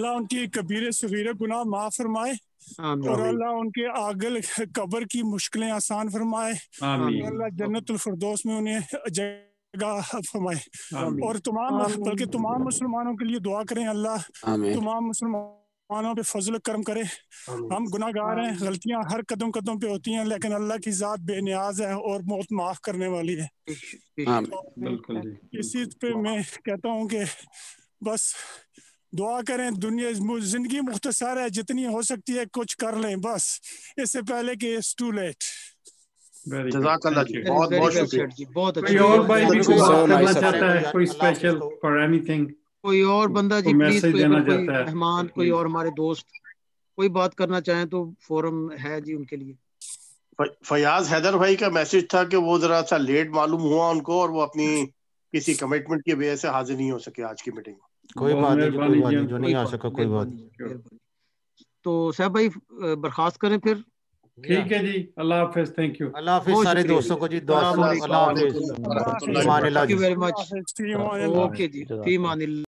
Speaker 8: ان کی کبیرے صغیرے گناہ معاف فرمائے، اور اللہ ان کے آگل قبر کی مشکلیں آسان فرمائے، اور اللہ جنت الفردوس میں انہیں جگہ فرمائے، اور بلکہ تمام مسلمانوں کے لیے دعا کریں، اللہ تمام مسلمانوں پہ فضل کرم کرے۔ ہم گناہ گار ہیں، غلطیاں ہر قدم قدم پہ ہوتی ہیں، لیکن اللہ کی ذات بے نیاز ہے اور بہت معاف کرنے والی ہے۔ اسی پہ میں کہتا ہوں کہ بس دعا کریں، زندگی مختصر ہے، جتنی ہو سکتی ہے کچھ کر لیں بس، اس سے پہلے کہ اٹس ٹو لیٹ۔
Speaker 7: جزاک اللہ جی، بہت بہت شکریہ۔
Speaker 3: کوئی اور بھائی بھی کوئی بات کرنا چاہتا ہے، کوئی اسپیشل فار اینی تھنگ،
Speaker 6: کوئی اور بندہ جی پلیز،
Speaker 3: میسج دینا
Speaker 6: کوئی
Speaker 3: چاہتا ہے،
Speaker 6: مہمان، کوئی اور ہمارے دوست کوئی بات کرنا چاہیں تو فورم ہے جی ان کے لیے۔
Speaker 7: فیاض حیدر بھائی کا میسج تھا کہ وہ ذرا سا لیٹ معلوم ہوا ان کو، اور وہ اپنی کسی کمٹمنٹ کی وجہ سے حاضر نہیں ہو سکے آج کی میٹنگ میں۔
Speaker 12: کوئی بات نہیں، کوئی بات نہیں، جو نہیں آ سکا کوئی بات نہیں۔
Speaker 6: تو صاحب بھائی برخاست کریں پھر۔
Speaker 3: ٹھیک ہے جی، اللہ حافظ، تھینک یو،
Speaker 12: اللہ حافظ سارے دوستوں کو جی، دعا اللہ حافظ، ایمان اللہ جی۔
Speaker 6: اوکے جی، فی امان اللہ۔